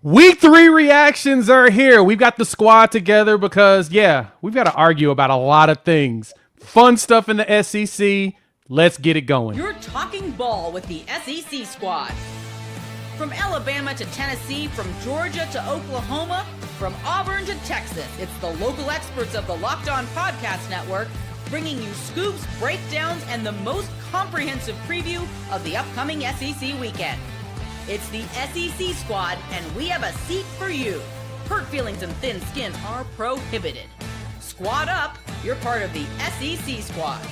Week 3 reactions are here. We've got the squad together because, we've got to argue about a lot of things. Fun stuff in the SEC. Let's get it going. You're talking ball with the SEC squad. From Alabama to Tennessee, from Georgia to Oklahoma, from Auburn to Texas, it's the local experts of the Locked On Podcast Network bringing you scoops, breakdowns, and the most comprehensive preview of the upcoming SEC weekend. It's the SEC squad, and we have a seat for you. Hurt feelings and thin skin are prohibited. Squad up, you're part of the SEC squad.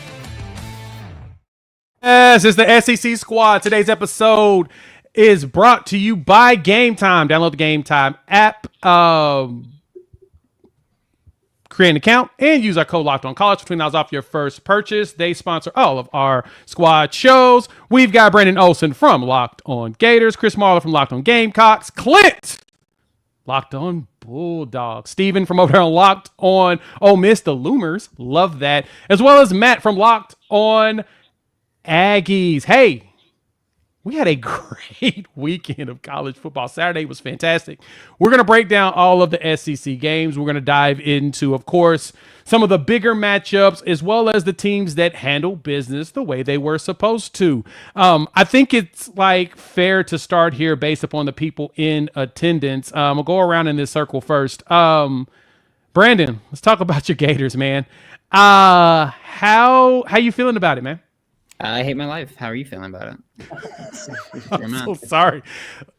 Yes, it's the SEC squad. Today's episode is brought to you by Gametime. Download the Gametime app. Create an account and use our code Locked On College for $20 off your first purchase. They sponsor all of our squad shows. We've got Brandon Olson from Locked On Gators, Chris Marler from Locked On Gamecocks, Clint Locked On Bulldogs, Steven from over there on Locked On Ole Miss, the Loomers, love that, as well as Matt from Locked On Aggies. Hey, we had a great weekend of college football. Saturday was fantastic. We're going to break down all of the SEC games. We're going to dive into, of course, some of the bigger matchups, as well as the teams that handle business the way they were supposed to. I think it's fair to start here based upon the people in attendance. We'll go around in this circle first. Brandon, let's talk about your Gators, man. How you feeling about it, man? I hate my life. How are you feeling about it? I'm so sorry.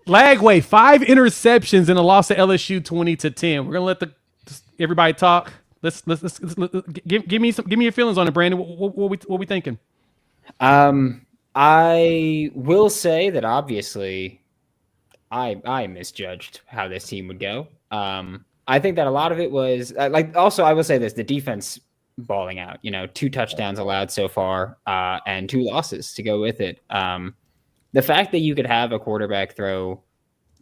Lagway, 5 interceptions in a loss to LSU 20-10. We're gonna let everybody talk. Let's give me your feelings on it, Brandon. What we thinking? I will say that obviously I misjudged how this team would go. I think that a lot of it was also I will say this: the defense balling out, 2 touchdowns allowed so far, and 2 losses to go with it. The fact that you could have a quarterback throw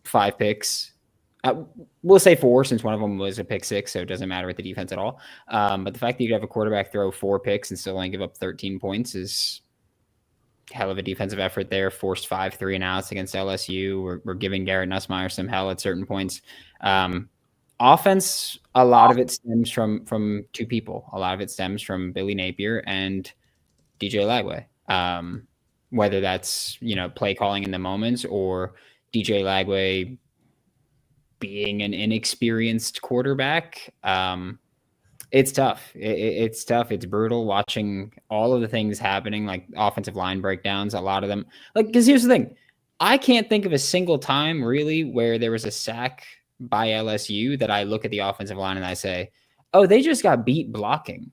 5 picks, we'll say 4 since one of them was a pick 6, so it doesn't matter with the defense at all. But the fact that you could have a quarterback throw 4 picks and still only give up 13 points is hell of a defensive effort there. Forced 5 3-and-outs against LSU. We're giving Garrett Nussmeier some hell at certain points. Offense, a lot of it stems from 2 people. A lot of it stems from Billy Napier and DJ Lagway. Whether that's, play calling in the moments or DJ Lagway being an inexperienced quarterback. It's tough. It's tough. It's brutal watching all of the things happening, like offensive line breakdowns, a lot of them. Because here's the thing. I can't think of a single time really where there was a sack by LSU that I look at the offensive line and I say, oh, they just got beat blocking.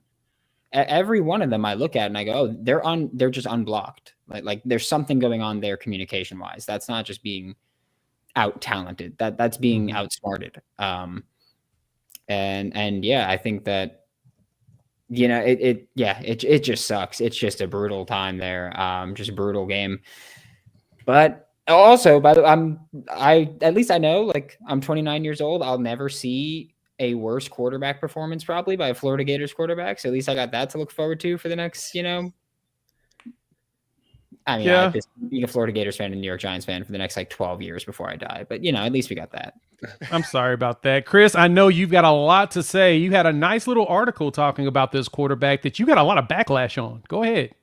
Every one of them I look at and I go, oh, they're just unblocked. Like there's something going on there communication wise. That's not just being out talented. That's being outsmarted. And yeah, I think that, it just sucks. It's just a brutal time there. Just a brutal game. But also, by the way, at least I know, I'm 29 years old. I'll never see a worse quarterback performance probably by a Florida Gators quarterback. So at least I got that to look forward to for the next, I just being a Florida Gators fan and New York Giants fan for the next 12 years before I die. But at least we got that. I'm sorry about that. Chris, I know you've got a lot to say. You had a nice little article talking about this quarterback that you got a lot of backlash on. Go ahead.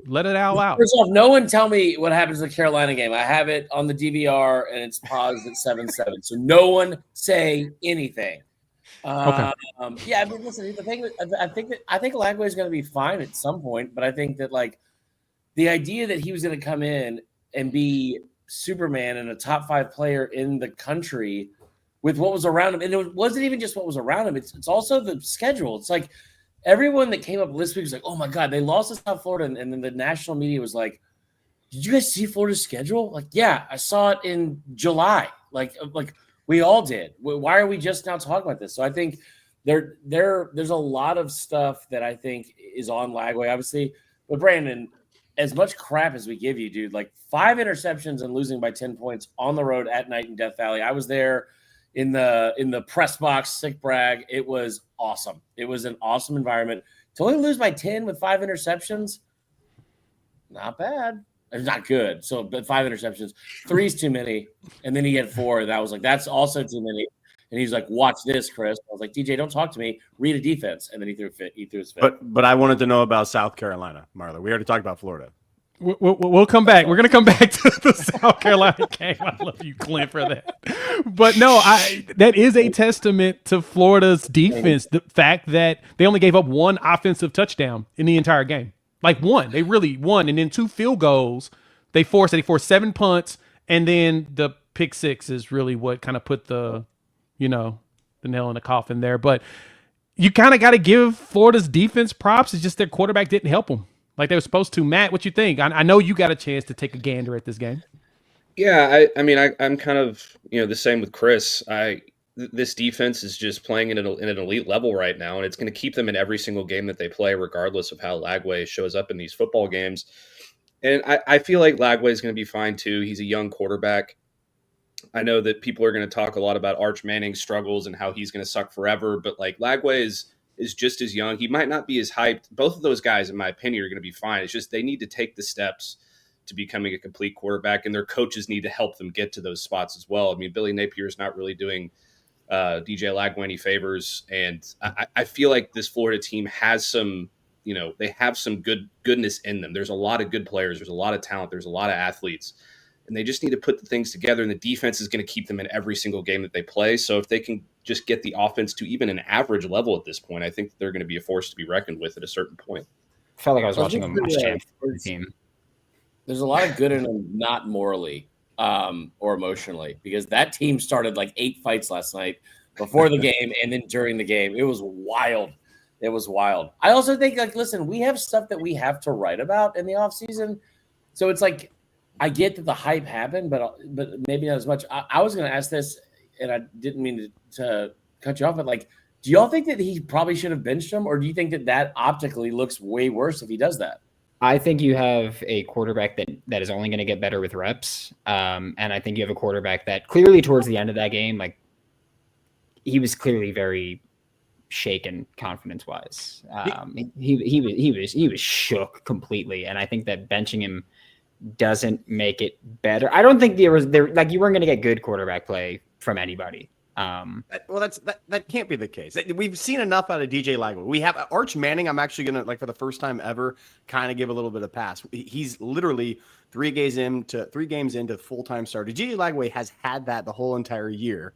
Let it all out. First off, no one tell me what happens in the Carolina game. I have it on the DVR and it's paused at 7-7. So no one say anything. Okay. Listen, the thing I think Lagway is going to be fine at some point, but I think that the idea that he was going to come in and be Superman and a top 5 player in the country with what was around him, and it wasn't even just what was around him. It's also the schedule. It's everyone that came up this week was like, oh my God, they lost to South Florida. And then the national media was like, did you guys see Florida's schedule? Yeah, I saw it in July. Like we all did. Why are we just now talking about this? So I think there's a lot of stuff that I think is on Lagway, obviously. But Brandon, as much crap as we give you, dude, 5 interceptions and losing by 10 points on the road at night in Death Valley. I was there in the press box, sick brag. It was awesome. It was an awesome environment. To only lose by 10 with 5 interceptions, not bad. It's not good. So, but 5 interceptions, 3 is too many. And then he had 4. And I was like, that's also too many. And he's like, watch this, Chris. I was like, DJ, don't talk to me. Read a defense. And then he threw his fit. But I wanted to know about South Carolina, Marla. We already talked about Florida. We'll come back. We're going to come back to the South Carolina game. I love you, Clint, for that. But no, that is a testament to Florida's defense. The fact that they only gave up 1 offensive touchdown in the entire game. Like 1. They really won. And then 2 field goals. They forced 7 punts. And then the pick 6 is really what kind of put the nail in the coffin there. But you kind of got to give Florida's defense props. It's just their quarterback didn't help them like they were supposed to. Matt, what you think? I know you got a chance to take a gander at this game. Yeah, I'm kind of the same with Chris. This defense is just playing in an elite level right now, and it's going to keep them in every single game that they play, regardless of how Lagway shows up in these football games. And I feel like Lagway is going to be fine too. He's a young quarterback. I know that people are going to talk a lot about Arch Manning's struggles and how he's going to suck forever, but like Lagway is just as young. He might not be as hyped. Both of those guys, in my opinion, are going to be fine. It's just they need to take the steps to becoming a complete quarterback, and their coaches need to help them get to those spots as well. I mean, Billy Napier is not really doing DJ Lagway any favors, and I feel like this Florida team has some, they have some goodness in them. There's a lot of good players. There's a lot of talent. There's a lot of athletes, and they just need to put the things together, and the defense is going to keep them in every single game that they play. So if they can just get the offense to even an average level at this point, I think they're going to be a force to be reckoned with at a certain point. I felt like I was watching a match champ team. There's a lot of good in them, not morally or emotionally, because that team started like 8 fights last night before the game and then during the game. It was wild. It was wild. I also think, listen, we have stuff that we have to write about in the offseason. So it's like, I get that the hype happened, but maybe not as much. I was going to ask this, and I didn't mean to cut you off, but do y'all think that he probably should have benched him, or do you think that optically looks way worse if he does that? I think you have a quarterback that is only going to get better with reps. And I think you have a quarterback that clearly towards the end of that game, he was clearly very shaken confidence wise. He was shook completely. And I think that benching him doesn't make it better. I don't think you weren't going to get good quarterback play from anybody. Well, that can't be the case. We've seen enough out of DJ Lagway. We have Arch Manning. I'm actually gonna for the first time ever kind of give a little bit of pass. He's literally 3 games into full-time starter. DJ Lagway has had that the whole entire year,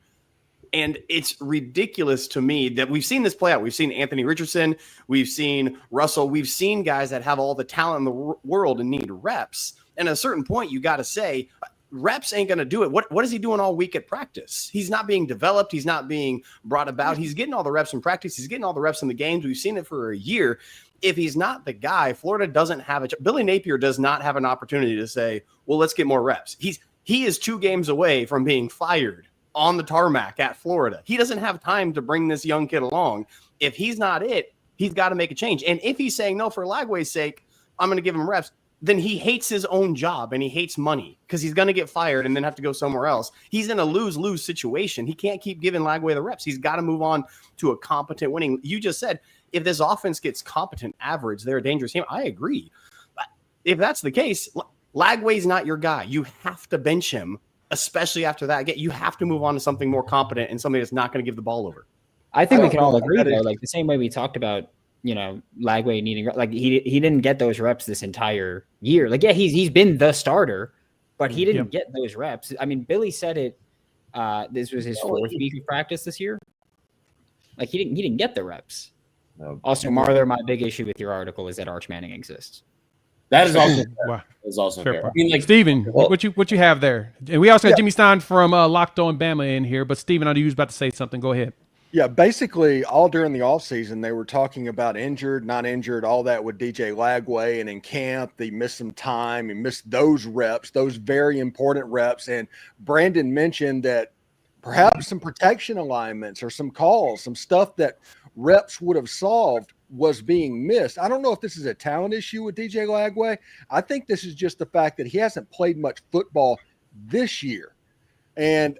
and it's ridiculous to me that we've seen this play out. We've seen Anthony Richardson, we've seen Russell, we've seen guys that have all the talent in the world and need reps. And at a certain point, you got to say, reps ain't going to do it. What is he doing all week at practice? He's not being developed. He's not being brought about. He's getting all the reps in practice. He's getting all the reps in the games. We've seen it for a year. If he's not the guy, Florida doesn't have Billy Napier does not have an opportunity to say, well, let's get more reps. He is 2 games away from being fired on the tarmac at Florida. He doesn't have time to bring this young kid along. If he's not it, he's got to make a change. And if he's saying, no, for Lagway's sake, I'm going to give him reps, then he hates his own job and he hates money because he's going to get fired and then have to go somewhere else. He's in a lose-lose situation. He can't keep giving Lagway the reps. He's got to move on to a competent winning. You just said, if this offense gets competent average, they're a dangerous team. I agree. But if that's the case, Lagway's not your guy. You have to bench him, especially after that. You have to move on to something more competent and somebody that's not going to give the ball over. I think we can all agree, though, the same way we talked about, Lagway needing, he didn't get those reps this entire year. He's been the starter, but he didn't get those reps. I mean, Billy said it. This was his 4th week of practice this year. He didn't get the reps. No. Also, Martha, my big issue with your article is that Arch Manning exists. That is also fair. That is also fair. I mean, Steven, what you have there? And we also got Jimmy Stein from Locked On Bama in here. But Steven, I know you was about to say something. Go ahead. Yeah, basically all during the offseason, they were talking about injured, not injured, all that with DJ Lagway. And in camp, they missed some time and missed those reps, those very important reps. And Brandon mentioned that perhaps some protection alignments or some calls, some stuff that reps would have solved was being missed. I don't know if this is a talent issue with DJ Lagway. I think this is just the fact that he hasn't played much football this year. And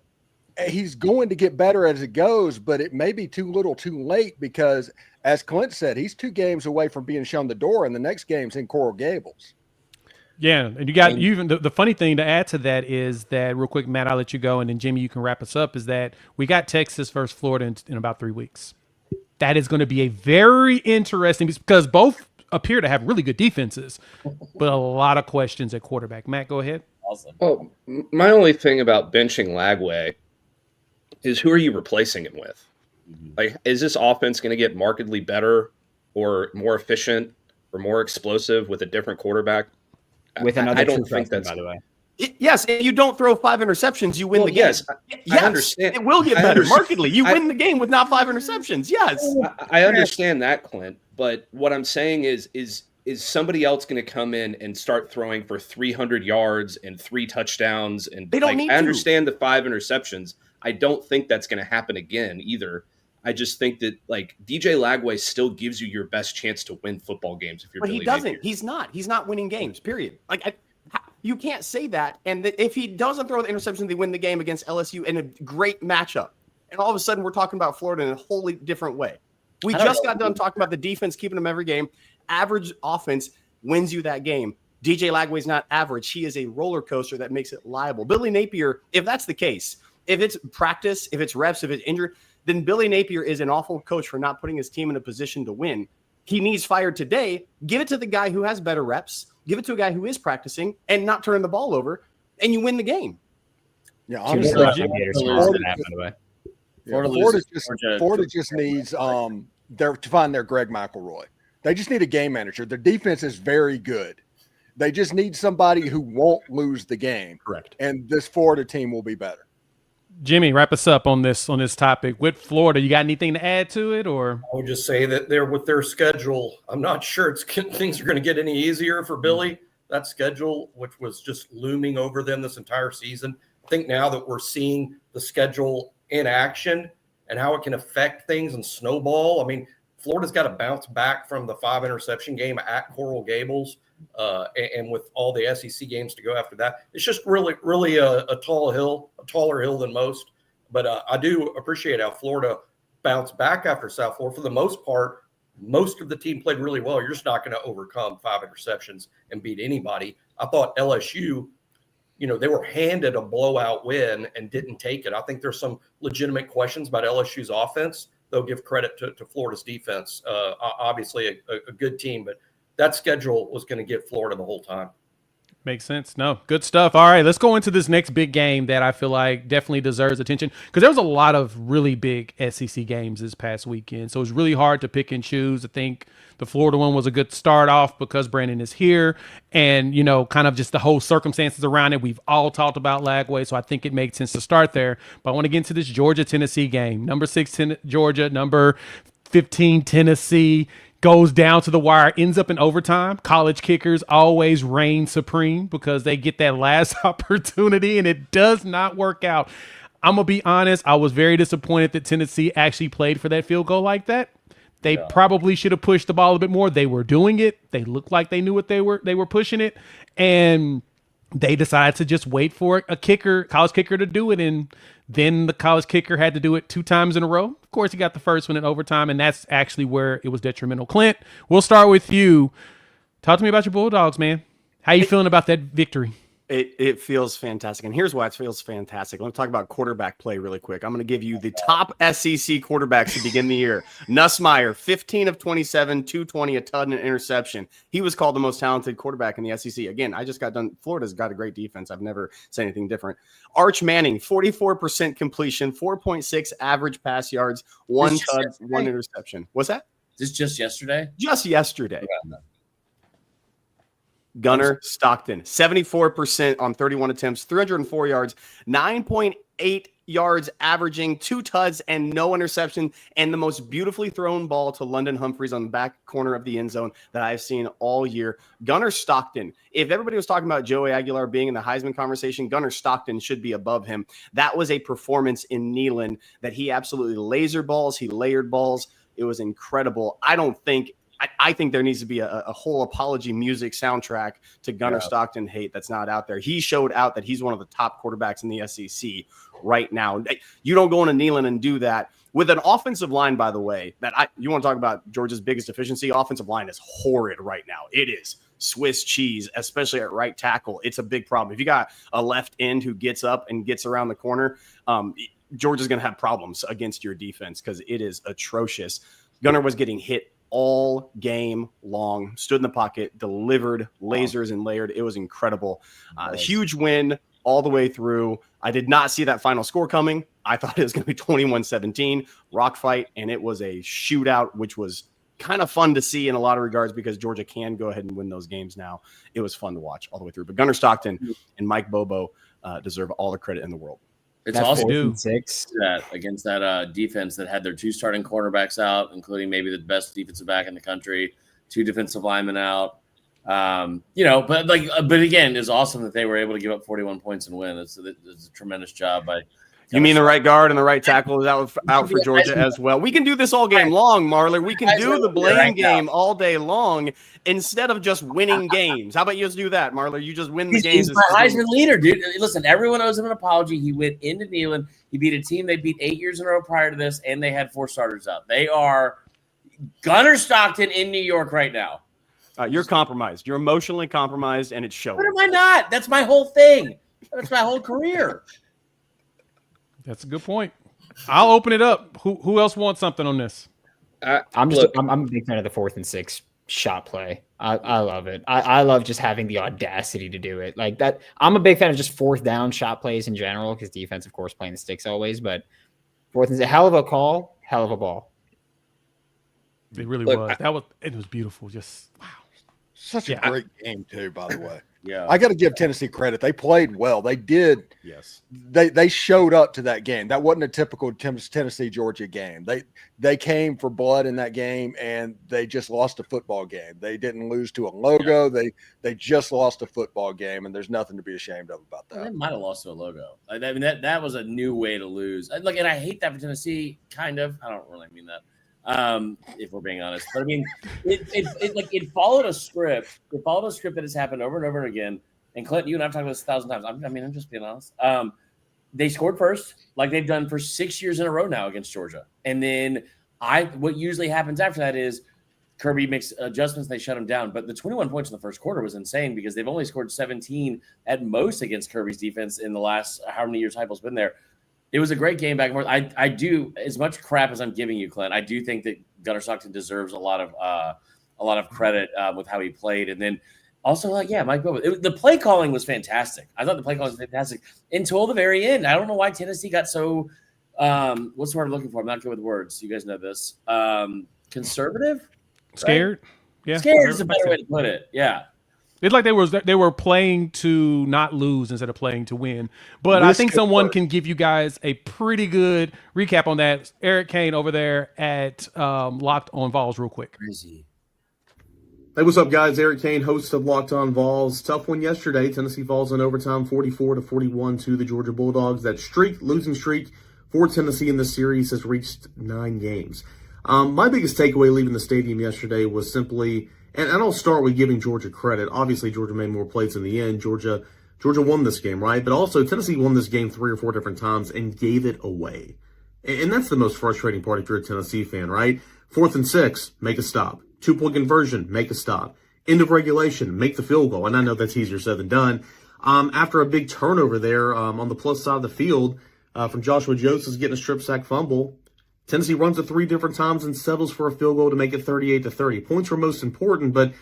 he's going to get better as it goes, but it may be too little too late because, as Clint said, he's 2 games away from being shown the door, and the next game's in Coral Gables. Yeah, and you got you even the funny thing to add to that is that real quick, Matt, I'll let you go, and then Jimmy, you can wrap us up. Is that we got Texas versus Florida in about 3 weeks. That is going to be a very interesting because both appear to have really good defenses, but a lot of questions at quarterback. Matt, go ahead. Awesome. Well, my only thing about benching Lagway is who are you replacing him with? Like, is this offense going to get markedly better or more efficient or more explosive with a different quarterback? With another I don't true think freshman, that's by the way. Yes, if you don't throw 5 interceptions, you win the game. Yes, I understand. It will get I better understand. markedly. You win the game with not 5 interceptions. Yes. I understand that, Clint. But what I'm saying is somebody else going to come in and start throwing for 300 yards and 3 touchdowns? And they don't need to. I understand the 5 interceptions. I don't think that's going to happen again either. I just think that DJ Lagway still gives you your best chance to win football games if you're. But Billy he doesn't. Napier. He's not winning games. Period. You can't say that. And if he doesn't throw the interception, they win the game against LSU in a great matchup. And all of a sudden, we're talking about Florida in a wholly different way. We just got done talking about the defense keeping them every game. Average offense wins you that game. DJ Lagway's not average. He is a roller coaster that makes it liable. Billy Napier, if that's the case, if it's practice, if it's reps, if it's injured, then Billy Napier is an awful coach for not putting his team in a position to win. He needs fired today. Give it to the guy who has better reps. Give it to a guy who is practicing and not turning the ball over, and you win the game. Yeah, honestly, Florida just needs to find their Greg McElroy. They just need a game manager. Their defense is very good. They just need somebody who won't lose the game. Correct. And this Florida team will be better. Jimmy, wrap us up on this topic with Florida. You got anything to add to it, or? I would just say that with their schedule, I'm not sure things are going to get any easier for Billy. That schedule, which was just looming over them this entire season. I think now that we're seeing the schedule in action and how it can affect things and snowball. I mean, Florida's got to bounce back from the 5 interception game at Coral Gables, and with all the SEC games to go after that. It's just really a taller hill than most. But I do appreciate how Florida bounced back after South Florida. For the most part, most of the team played really well. You're just not going to overcome 5 interceptions and beat anybody. I thought LSU, they were handed a blowout win and didn't take it. I think there's some legitimate questions about LSU's offense. They'll give credit to Florida's defense. Obviously a good team, but that schedule was going to get Florida the whole time. Makes sense. No, good stuff. All right, let's go into this next big game that I feel like definitely deserves attention because there was a lot of really big SEC games this past weekend. So it's really hard to pick and choose. I think the Florida one was a good start off because Brandon is here and, kind of just the whole circumstances around it. We've all talked about Lagway, so I think it makes sense to start there. But I want to get into this Georgia-Tennessee game. Number 6, Georgia, number 15, Tennessee. Goes down to the wire, ends up in overtime. College kickers always reign supreme because they get that last opportunity, and it does not work out. I'm going to be honest. I was very disappointed that Tennessee actually played for that field goal like that. They probably should have pushed the ball a bit more. They were doing it. They looked like they knew what they were pushing it, and they decided to just wait for a college kicker to do it, and then the college kicker had to do it 2 times in a row. Of course, he got the first one in overtime, and that's actually where it was detrimental. Clint, we'll start with you. Talk to me about your Bulldogs, man. How you feeling about that victory? It feels fantastic. And here's why it feels fantastic. Let me talk about quarterback play really quick. I'm going to give you the top SEC quarterbacks to begin the year. Nussmeier, 15 of 27, 220, a ton, and an interception. He was called the most talented quarterback in the SEC. Again, I just got done. Florida's got a great defense. I've never said anything different. Arch Manning, 44% completion, 4.6 average pass yards, 1 tud, 1 interception. What's that? Is this just yesterday? Just yesterday. Gunnar Stockton, 74% on 31 attempts, 304 yards, 9.8 yards averaging, 2 tuds and no interception, and the most beautifully thrown ball to London Humphreys on the back corner of the end zone that I've seen all year. Gunnar Stockton, if everybody was talking about Joey Aguilar being in the Heisman conversation, Gunnar Stockton should be above him. That was a performance in Neyland that he absolutely laser balls, he layered balls. It was incredible. I think there needs to be a whole apology music soundtrack to Gunnar Stockton hate that's not out there. He showed out that he's one of the top quarterbacks in the SEC right now. You don't go into Neyland and do that with an offensive line, by the way, you want to talk about Georgia's biggest deficiency? Offensive line is horrid right now. It is Swiss cheese, especially at right tackle. It's a big problem. If you got a left end who gets up and gets around the corner, Georgia's going to have problems against your defense because it is atrocious. Gunner was getting hit all game long, stood in the pocket, delivered lasers and layered. It was incredible. A huge win all the way through. I did not see that final score coming. I thought it was going to be 21-17 rock fight, and it was a shootout, which was kind of fun to see in a lot of regards because Georgia can go ahead and win those games now. It was fun to watch all the way through. But Gunner Stockton and Mike Bobo deserve all the credit in the world. It's also 6 against that defense that had their 2 starting cornerbacks out, including maybe the best defensive back in the country, 2 defensive linemen out. But again, it's awesome that they were able to give up 41 points and win. It's a tremendous job by. You mean the right guard and the right tackle is out for Georgia as well? We can do this all game long, Marler. We can do the blame game all day long instead of just winning games. How about you just do that, Marler? You just win the games. He's my Heisman leader, dude. Listen, everyone owes him an apology. He went into Neyland. He beat a team they beat 8 years in a row prior to this, and they had 4 starters out. They are Gunner Stockton in New York right now. You're compromised. You're emotionally compromised, and it's showing. What am I not? That's my whole thing. That's my whole career. That's a good point. I'll open it up. Who else wants something on this? I'm a big fan of the 4th and 6 shot play. I love it. I love just having the audacity to do it like that. I'm a big fan of just 4th down shot plays in general because defense, of course, playing the sticks always. But 4th and 6, hell of a call, hell of a ball. It really was. It was beautiful. Just wow. Such a great game too, by the way. Yeah, I got to give Tennessee credit. They played well. They did. Yes. They showed up to that game. That wasn't a typical Tennessee Georgia game. They came for blood in that game, and they just lost a football game. They didn't lose to a logo. Yeah. They just lost a football game, and there's nothing to be ashamed of about that. They might have lost to a logo. I mean that was a new way to lose. And I hate that for Tennessee. Kind of. I don't really mean that. If we're being honest, but I mean, it followed a script. It followed a script that has happened over and over again. And Clint, you and I've talked about this 1,000 times. I'm just being honest. They scored first, like they've done for 6 years in a row now against Georgia. And then what usually happens after that is Kirby makes adjustments. They shut them down. But the 21 points in the first quarter was insane because they've only scored 17 at most against Kirby's defense in the last how many years Heupel's been there. It was a great game back and forth. I do, as much crap as I'm giving you, Clint, I do think that Gunner Stockton deserves a lot of credit with how he played. And then also, Mike Bobo. The play calling was fantastic. I thought the play calling was fantastic until the very end. I don't know why Tennessee got so what's the word I'm looking for? I'm not good with words. You guys know this. Conservative? Scared? Right? Yeah. Scared is a better way to put it. Yeah. It's like they were playing to not lose instead of playing to win. But I think someone can give you guys a pretty good recap on that. Eric Kane over there at Locked on Vols real quick. Crazy. Hey, what's up, guys? Eric Kane, host of Locked on Vols. Tough one yesterday. Tennessee falls in overtime 44-41 to the Georgia Bulldogs. That losing streak for Tennessee in this series has reached 9 games. My biggest takeaway leaving the stadium yesterday was simply... And I'll start with giving Georgia credit. Obviously, Georgia made more plays in the end. Georgia won this game, right? But also, Tennessee won this game 3 or 4 different times and gave it away. And that's the most frustrating part if you're a Tennessee fan, right? 4th and 6, make a stop. 2-point conversion, make a stop. End of regulation, make the field goal. And I know that's easier said than done. After a big turnover there on the plus side of the field from Joshua Josephs getting a strip sack fumble, Tennessee runs it 3 different times and settles for a field goal to make it 38-30. Points were most important, but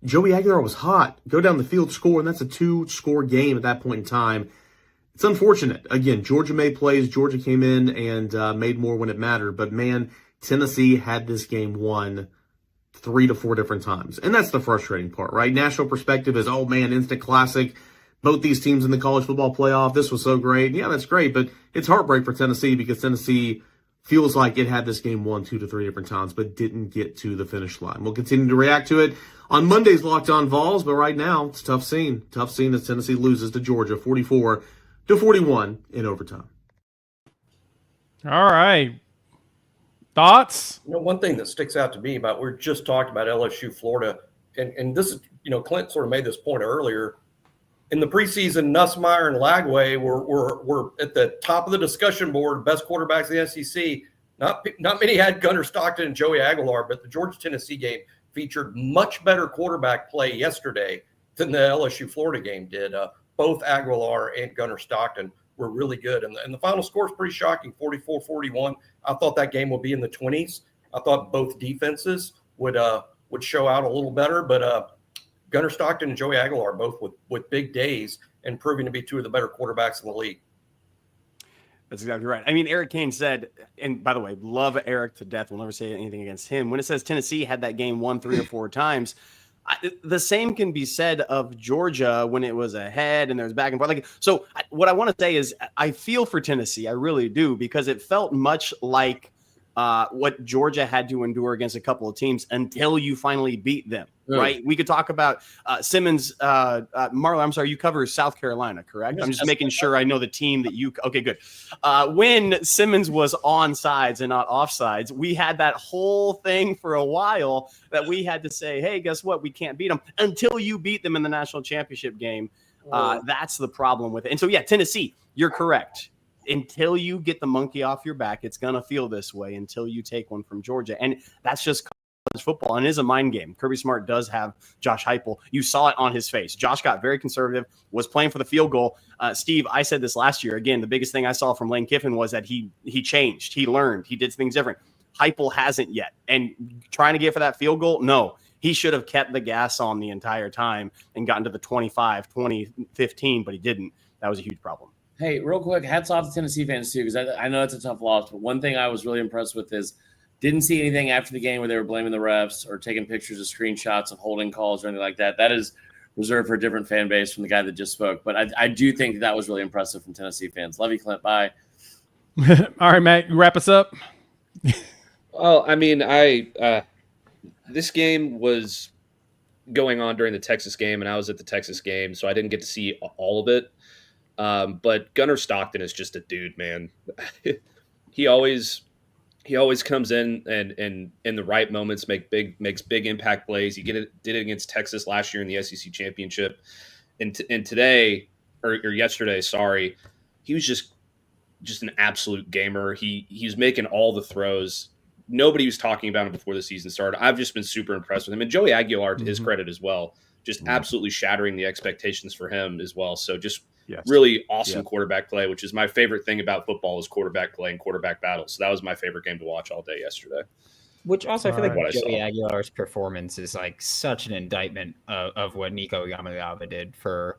Joey Aguilar was hot. Go down the field, score, and that's a 2-score game at that point in time. It's unfortunate. Again, Georgia made plays. Georgia came in and made more when it mattered. But, man, Tennessee had this game won 3 to 4 different times. And that's the frustrating part, right? National perspective is, oh, man, instant classic. Both these teams in the college football playoff. This was so great. Yeah, that's great. But it's heartbreak for Tennessee because Tennessee feels like it had this game won 2 to 3 different times, but didn't get to the finish line. We'll continue to react to it on Monday's Locked on Vols, but right now it's a tough scene. Tough scene as Tennessee loses to Georgia 44-41 in overtime. All right. Thoughts? One thing that sticks out to me about, we're just talking about LSU, Florida, and this is, Clint sort of made this point earlier. In the preseason, Nussmeier and Lagway were at the top of the discussion board, best quarterbacks in the SEC. Not many had Gunner Stockton and Joey Aguilar, but the Georgia-Tennessee game featured much better quarterback play yesterday than the LSU Florida game did. Both Aguilar and Gunnar Stockton were really good. And the final score is pretty shocking, 44-41. I thought that game would be in the 20s. I thought both defenses would show out a little better, but Gunnar Stockton and Joey Aguilar both with big days and proving to be two of the better quarterbacks in the league. That's exactly right. I mean, Eric Kane said, and by the way, love Eric to death. We'll never say anything against him. When it says Tennessee had that game won 3 or 4 times, the same can be said of Georgia when it was ahead and there was back and forth. So what I want to say is I feel for Tennessee. I really do, because it felt much like what Georgia had to endure against a couple of teams until you finally beat them, right? We could talk about Simmons. Marla, I'm sorry, you cover South Carolina, correct? I'm just making sure I know the team that you – okay, good. When Simmons was on sides and not off sides, we had that whole thing for a while that we had to say, hey, guess what? We can't beat them until you beat them in the national championship game. That's the problem with it. And so, yeah, Tennessee, you're correct. Until you get the monkey off your back, it's going to feel this way until you take one from Georgia. And that's just college football, and it is a mind game. Kirby Smart does have Josh Heupel. You saw it on his face. Josh got very conservative, was playing for the field goal. Steve, I said this last year. Again, the biggest thing I saw from Lane Kiffin was that he changed. He learned. He did things different. Heupel hasn't yet. And trying to get for that field goal, no. He should have kept the gas on the entire time and gotten to the 25, 20, 15, but he didn't. That was a huge problem. Hey, real quick, hats off to Tennessee fans too, because I know it's a tough loss. But one thing I was really impressed with is didn't see anything after the game where they were blaming the refs or taking pictures of screenshots of holding calls or anything like that. That is reserved for a different fan base from the guy that just spoke. But I do think that was really impressive from Tennessee fans. Love you, Clint. Bye. All right, Matt, you wrap us up. Well, I mean, this game was going on during the Texas game, and I was at the Texas game, so I didn't get to see all of it. But Gunnar Stockton is just a dude, man. he always comes in and in the right moments makes big impact plays. He did it against Texas last year in the SEC championship, and today or yesterday, sorry, he was just an absolute gamer. He's making all the throws. Nobody was talking about him before the season started. I've just been super impressed with him, and Joey Aguilar, to his credit as well, just absolutely shattering the expectations for him as well. So just. Yes. Really awesome quarterback play, which is my favorite thing about football is quarterback play and quarterback battles. So that was my favorite game to watch all day yesterday. Which also I feel like Joey Aguilar's performance is like such an indictment of what Nico Yiamateva did for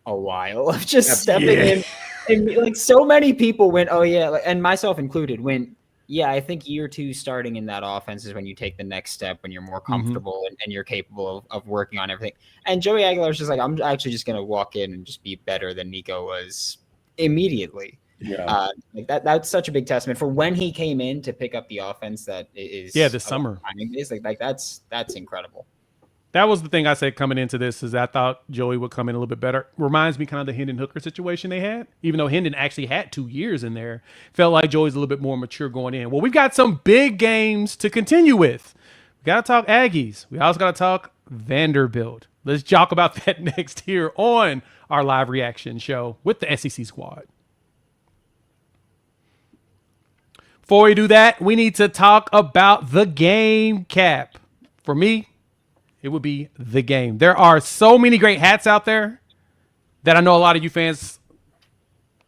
a while of just stepping in. And like so many people went, oh yeah, and myself included, went, yeah, I think year 2 starting in that offense is when you take the next step, when you're more comfortable and you're capable of working on everything. And Joey Aguilar's just like, I'm actually just going to walk in and just be better than Nico was immediately. Yeah, that's such a big testament for when he came in to pick up the offense that is. Yeah, this summer. It's like that's incredible. That was the thing I said coming into this is I thought Joey would come in a little bit better. Reminds me kind of the Hendon Hooker situation they had, even though Hendon actually had 2 years in there. Felt like Joey's a little bit more mature going in. Well, we've got some big games to continue with. We got to talk Aggies. We also got to talk Vanderbilt. Let's talk about that next here on our live reaction show with the SEC squad. Before we do that, we need to talk about the game cap. For me, it would be the game. There are so many great hats out there that I know a lot of you fans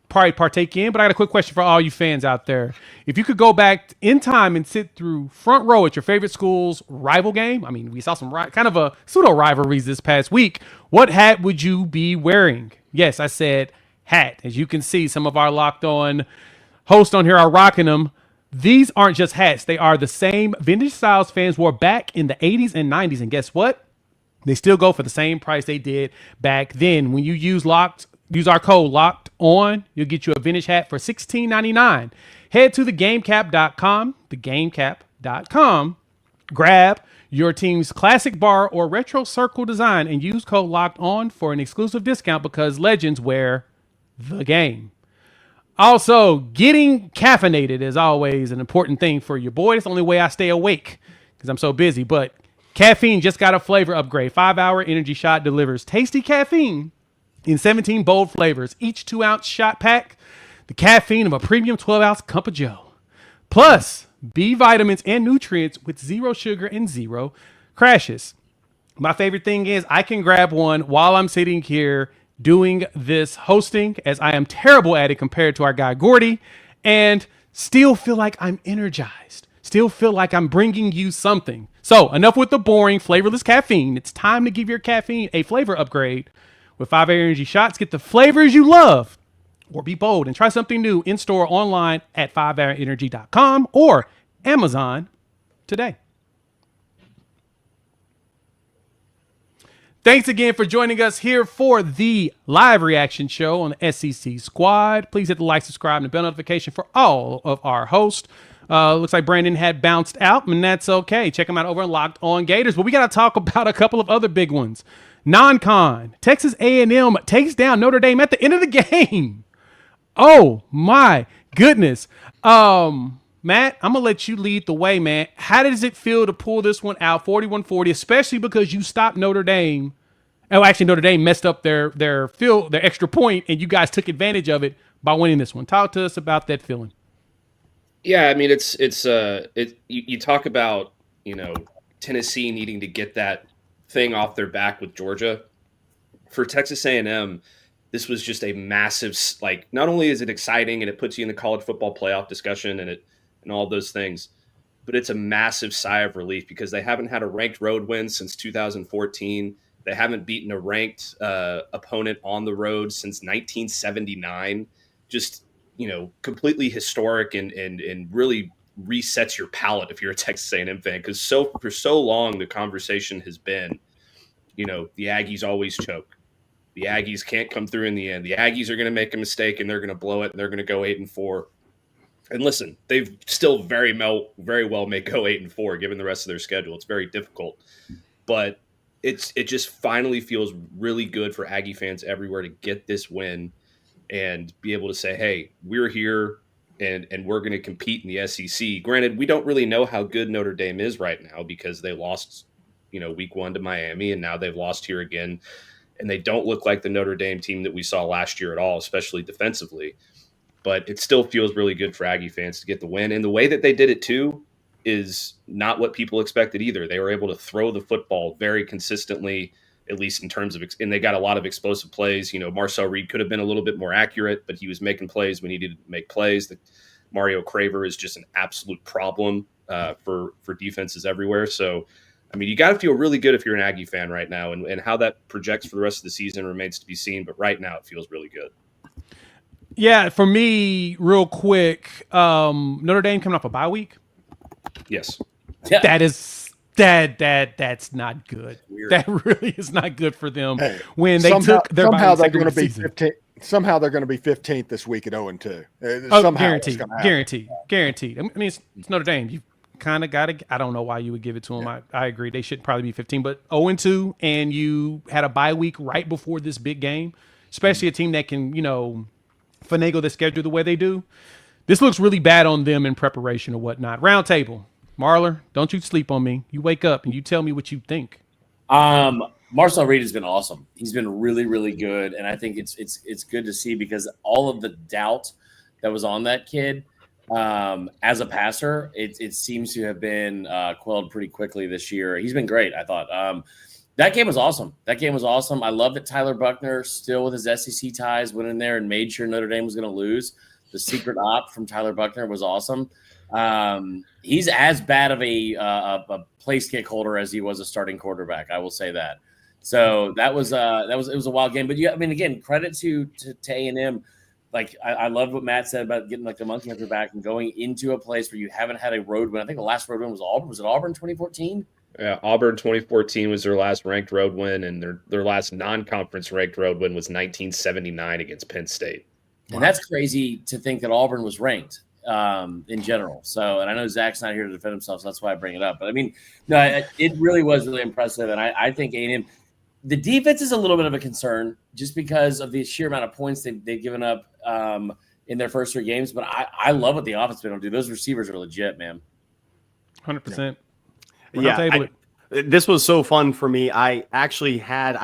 probably partake in, but I got a quick question for all you fans out there. If you could go back in time and sit through front row at your favorite school's rival game, I mean, we saw some kind of a pseudo rivalries this past week. What hat would you be wearing? Yes, I said hat. As you can see, some of our locked on hosts on here are rocking them. These aren't just hats. They are the same vintage styles fans wore back in the 80s and 90s. And guess what? They still go for the same price they did back then. When you use our code locked on, you'll get you a vintage hat for $16.99. Head to thegamecap.com, grab your team's classic bar or retro circle design and use code locked on for an exclusive discount because legends wear the game. Also, getting caffeinated is always an important thing for your boy. It's the only way I stay awake because I'm so busy. But caffeine just got a flavor upgrade. 5-hour energy shot delivers tasty caffeine in 17 bold flavors. Each 2-ounce shot pack, the caffeine of a premium 12-ounce cup of joe. Plus, B vitamins and nutrients with 0 sugar and 0 crashes. My favorite thing is I can grab one while I'm sitting here doing this hosting, as I am terrible at it compared to our guy Gordy, and still feel like I'm energized. Still feel like I'm bringing you something. So enough with the boring, flavorless caffeine. It's time to give your caffeine a flavor upgrade. With 5 Hour Energy shots, get the flavors you love. Or be bold and try something new in-store or online at 5hourenergy.com or Amazon today. Thanks again for joining us here for the live reaction show on the SEC Squad. Please hit the like, subscribe, and the bell notification for all of our hosts. Looks like Brandon had bounced out, and that's okay. Check him out over on Locked On Gators. But we got to talk about a couple of other big ones. Non-con. Texas A&M takes down Notre Dame at the end of the game. Oh, my goodness. Matt, I'm going to let you lead the way, man. How does it feel to pull this one out 41-40, especially because you stopped Notre Dame? Oh, actually, Notre Dame messed up their extra point, and you guys took advantage of it by winning this one. Talk to us about that feeling. Yeah, I mean, you talk about, Tennessee needing to get that thing off their back with Georgia. For Texas A&M, this was just a massive, not only is it exciting and it puts you in the college football playoff discussion and all those things, but it's a massive sigh of relief because they haven't had a ranked road win since 2014. They haven't beaten a ranked opponent on the road since 1979. Just, completely historic and really resets your palate if you're a Texas A&M fan, because for so long the conversation has been, the Aggies always choke. The Aggies can't come through in the end. The Aggies are going to make a mistake and they're going to blow it and they're going to go 8-4. And listen, they've still very well may go 8-4 given the rest of their schedule. It's very difficult, but it just finally feels really good for Aggie fans everywhere to get this win and be able to say, hey, we're here and we're going to compete in the SEC. Granted, we don't really know how good Notre Dame is right now because they lost, week 1 to Miami, and now they've lost here again. And they don't look like the Notre Dame team that we saw last year at all, especially defensively. But it still feels really good for Aggie fans to get the win. And the way that they did it, too, is not what people expected either. They were able to throw the football very consistently, at least in terms of – and they got a lot of explosive plays. Marcel Reed could have been a little bit more accurate, but he was making plays when he needed to make plays. Mario Craver is just an absolute problem for defenses everywhere. So, I mean, you got to feel really good if you're an Aggie fan right now, and how that projects for the rest of the season remains to be seen. But right now, it feels really good. Yeah, for me, real quick, Notre Dame coming off a bye week. Yes, Yeah. That's not good. Weird. That really is not good for them. Hey, When they took their somehow bye they're going to be season. 15. Somehow they're going to be 15th this week at 0-2. Oh, Somehow it's guaranteed, gonna happen. guaranteed. I mean, it's Notre Dame. You kind of got to. I don't know why you would give it to them. Yeah. I agree. They should probably be 15, but 0-2, and you had a bye week right before this big game, especially a team that can, finagle the schedule the way they do. This looks really bad on them in preparation or whatnot. Roundtable, Marler, don't you sleep on me. You wake up and you tell me what you think. Marcel Reed has been awesome. He's been really, really good, and I think it's good to see because all of the doubt that was on that kid as a passer, it seems to have been quelled pretty quickly this year. He's been great, I thought. That game was awesome. I love that Tyler Buckner, still with his SEC ties, went in there and made sure Notre Dame was going to lose. The secret op from Tyler Buckner was awesome. He's as bad of a place kick holder as he was a starting quarterback. I will say that. So it was a wild game. But again, credit to A&M. Like I loved what Matt said about getting like the monkey off your back and going into a place where you haven't had a road win. I think the last road win was Auburn. Was it Auburn 2014? Yeah, Auburn 2014 was their last ranked road win, and their last non-conference ranked road win was 1979 against Penn State. And that's crazy to think that Auburn was ranked in general. So, and I know Zach's not here to defend himself, so that's why I bring it up. But I mean, no, it really was really impressive. And I think A&M, the defense is a little bit of a concern just because of the sheer amount of points they've given up in their first 3 games. But I love what the offense been able to do. Those receivers are legit, man. 100%. Yeah, This was so fun for me. I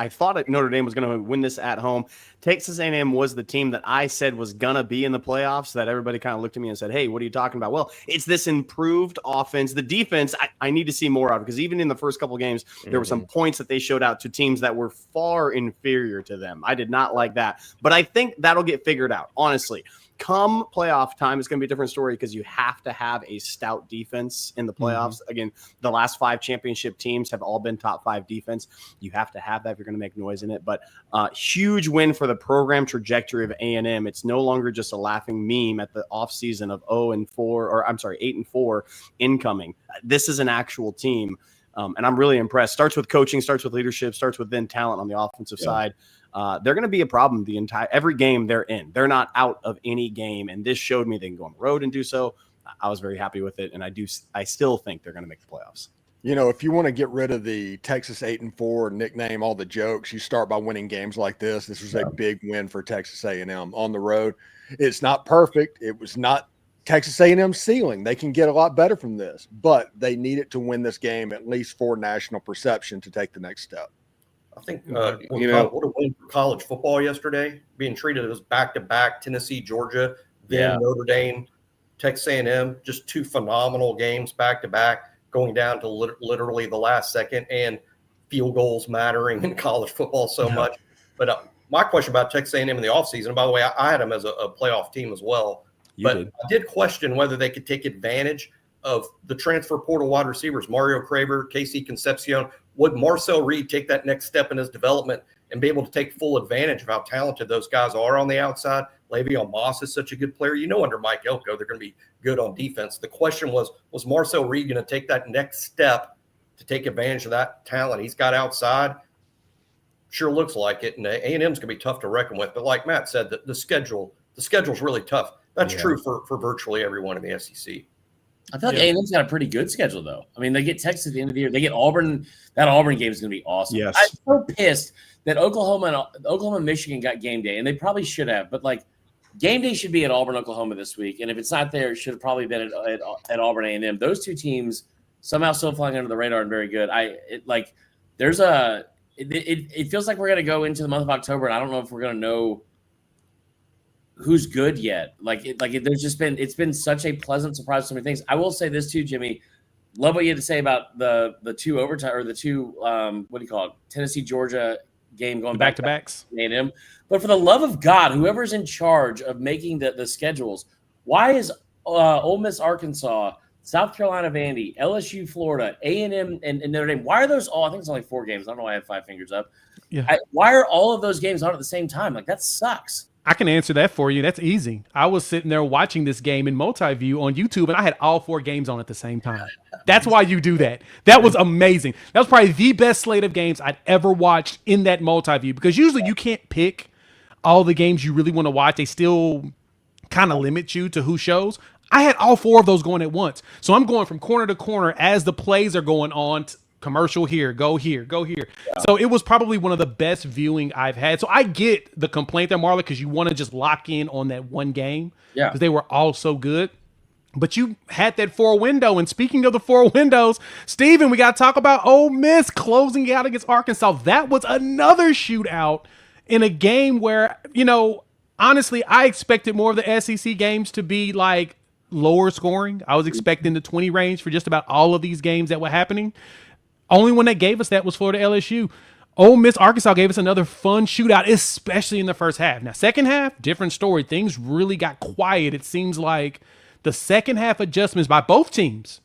thought Notre Dame was going to win this at home. Texas A&M was the team that I said was going to be in the playoffs, that everybody kind of looked at me and said, hey, what are you talking about? Well, it's this improved offense. The defense, I need to see more of, because even in the first couple of games, there were some points that they showed out to teams that were far inferior to them. I did not like that. But I think that'll get figured out, honestly. Come playoff time, it's going to be a different story, because you have to have a stout defense in the playoffs. Again, the last 5 championship teams have all been top 5 defense. You have to have that if you're going to make noise in it. But huge win for the program trajectory of A&M. It's no longer just a laughing meme at the offseason of 8-4 incoming. This is an actual team. And I'm really impressed. Starts with coaching, starts with leadership, starts with then talent on the offensive side. They're going to be a problem every game they're in. They're not out of any game, and this showed me they can go on the road and do so. I was very happy with it, and I still think they're going to make the playoffs. You know, if you want to get rid of the Texas 8-4 nickname, all the jokes, you start by winning games like this. This was a big win for Texas A&M on the road. It's not perfect. It was not Texas A&M's ceiling. They can get a lot better from this, but they needed to win this game at least for national perception to take the next step. I think what a win for college football yesterday, being treated as back-to-back Tennessee, Georgia, then Notre Dame, Texas A&M, just 2 phenomenal games back-to-back, going down to literally the last second, and field goals mattering in college football so much. But my question about Texas A&M in the offseason, and by the way, I had them as a playoff team as well, I did question whether they could take advantage of the transfer portal wide receivers, Mario Craver, Casey Concepcion. Would Marcel Reed take that next step in his development and be able to take full advantage of how talented those guys are on the outside? Le'Veon Moss is such a good player. You know, under Mike Elko, they're going to be good on defense. The question was Marcel Reed going to take that next step to take advantage of that talent he's got outside? Sure looks like it. And A&M's going to be tough to reckon with. But like Matt said, the schedule's really tough. That's true for virtually everyone in the SEC. I feel like A&M's got a pretty good schedule, though. I mean, they get Texas at the end of the year. They get Auburn. That Auburn game is going to be awesome. Yes. I'm so pissed that Oklahoma and Michigan got game day, and they probably should have. But, like, game day should be at Auburn, Oklahoma this week. And if it's not there, it should have probably been at Auburn A&M. Those 2 teams somehow still flying under the radar and very good. It feels like we're going to go into the month of October, and I don't know if we're going to know who's good yet. It's been such a pleasant surprise to so many things. I will say this too, Jimmy. Love what you had to say about the 2 overtime, or the 2 Tennessee Georgia game going back to backs. A&M. But for the love of God, whoever's in charge of making the schedules, why is Ole Miss Arkansas, South Carolina Vandy, LSU Florida, A&M and Notre Dame, why are those all? I think it's only 4 games. I don't know why I have 5 fingers up. Yeah. Why are all of those games on at the same time? Like, that sucks. I can answer that for you. That's easy. I was sitting there watching this game in multi-view on YouTube, and I had all 4 games on at the same time. That's why you do that. That was amazing. That was probably the best slate of games I'd ever watched in that multi-view, because usually you can't pick all the games you really want to watch. They still kind of limit you to who shows. I had all 4 of those going at once. So I'm going from corner to corner as the plays are going on. Commercial here, go here, go here. Yeah. So it was probably one of the best viewing I've had. So I get the complaint there, Marla, because you want to just lock in on that one game. Yeah. Because they were all so good. But you had that 4 window. And speaking of the 4 windows, Steven, we got to talk about Ole Miss closing out against Arkansas. That was another shootout in a game where, honestly, I expected more of the SEC games to be like lower scoring. I was expecting the 20 range for just about all of these games that were happening. Only one that gave us that was Florida LSU. Ole Miss Arkansas gave us another fun shootout, especially in the first half. Now, second half, different story. Things really got quiet. It seems like the second half adjustments by both teams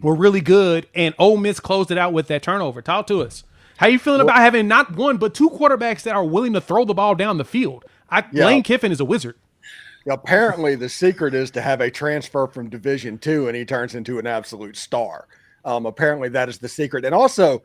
were really good, and Ole Miss closed it out with that turnover. Talk to us. How you feeling about having not 1 but 2 quarterbacks that are willing to throw the ball down the field? Lane Kiffin is a wizard. Apparently, the secret is to have a transfer from Division II, and he turns into an absolute star. Apparently that is the secret. And also,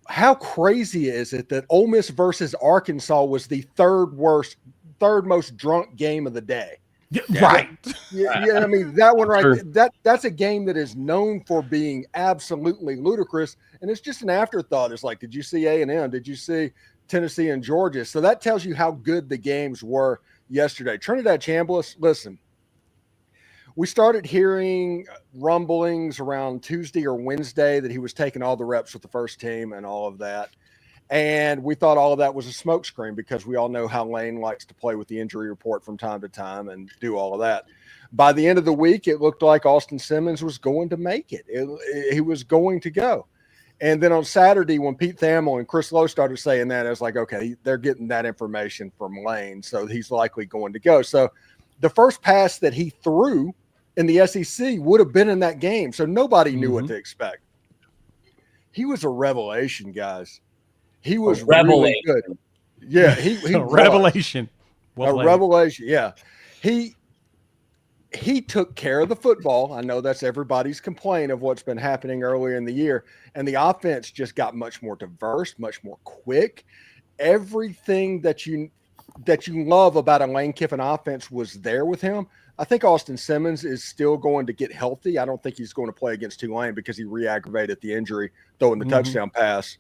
how crazy is it that Ole Miss versus Arkansas was the third most drunk game of the day? Yeah, right. Yeah, I mean, that one right there, that's a game that is known for being absolutely ludicrous, and it's just an afterthought. It's like, did you see A&M? Did you see Tennessee and Georgia? So that tells you how good the games were yesterday. Trinidad Chambliss, listen, we started hearing rumblings around Tuesday or Wednesday that he was taking all the reps with the first team and all of that. And we thought all of that was a smokescreen because we all know how Lane likes to play with the injury report from time to time and do all of that. By the end of the week, it looked like Austin Simmons was going to make it. He was going to go. And then on Saturday, when Pete Thamel and Chris Lowe started saying that, I was like, okay, they're getting that information from Lane, so he's likely going to go. So the first pass that he threw in the SEC would have been in that game, so nobody knew what to expect. He was a revelation, guys. He was really good. Yeah, he a revelation. Well, a revelation, yeah. He took care of the football. I know that's everybody's complaint of what's been happening earlier in the year. And the offense just got much more diverse, much more quick. Everything that you love about a Lane Kiffin offense was there with him. I think Austin Simmons is still going to get healthy. I don't think he's going to play against Tulane because he re-aggravated the injury throwing the touchdown pass.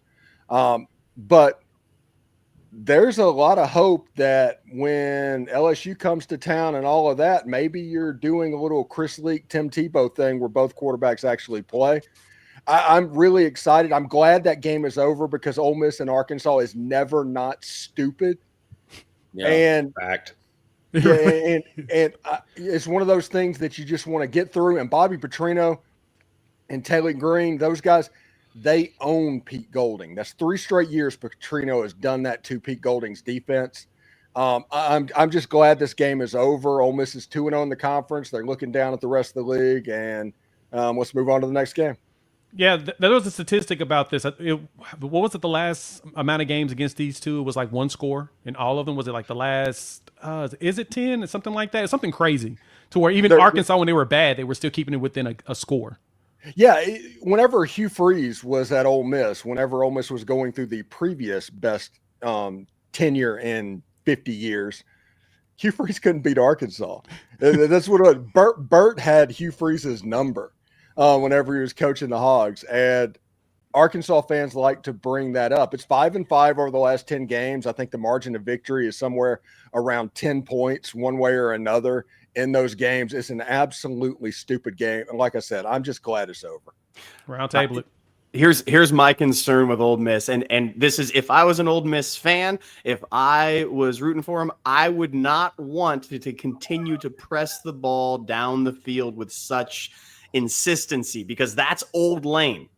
But there's a lot of hope that when LSU comes to town and all of that, maybe you're doing a little Chris Leak, Tim Tebow thing where both quarterbacks actually play. I'm really excited. I'm glad that game is over because Ole Miss and Arkansas is never not stupid. Yeah, and fact. and it's one of those things that you just want to get through. And Bobby Petrino and Taylor Green, those guys, they own Pete Golding. That's 3 straight years Petrino has done that to Pete Golding's defense. I'm just glad this game is over. Ole Miss is 2-0 in the conference. They're looking down at the rest of the league, and let's move on to the next game. Yeah, there was a statistic about this. What was it? The last amount of games against these two, it was like 1 score in all of them. Was it like the last? Is it 10 or something like that? It's something crazy to where even Arkansas, when they were bad, they were still keeping it within a score. Yeah, whenever Hugh Freeze was at Ole Miss, whenever Ole Miss was going through the previous best tenure in 50 years, Hugh Freeze couldn't beat Arkansas. That's what it was. Burt had Hugh Freeze's number whenever he was coaching the Hogs, and Arkansas fans like to bring that up. It's 5-5 over the last 10 games. I think the margin of victory is somewhere around 10 points one way or another in those games. It's an absolutely stupid game. And like I said, I'm just glad it's over. Roundtable it. Here's my concern with Ole Miss. And this is, if I was an Ole Miss fan, if I was rooting for him, I would not want to continue to press the ball down the field with such insistency, because that's old Lane.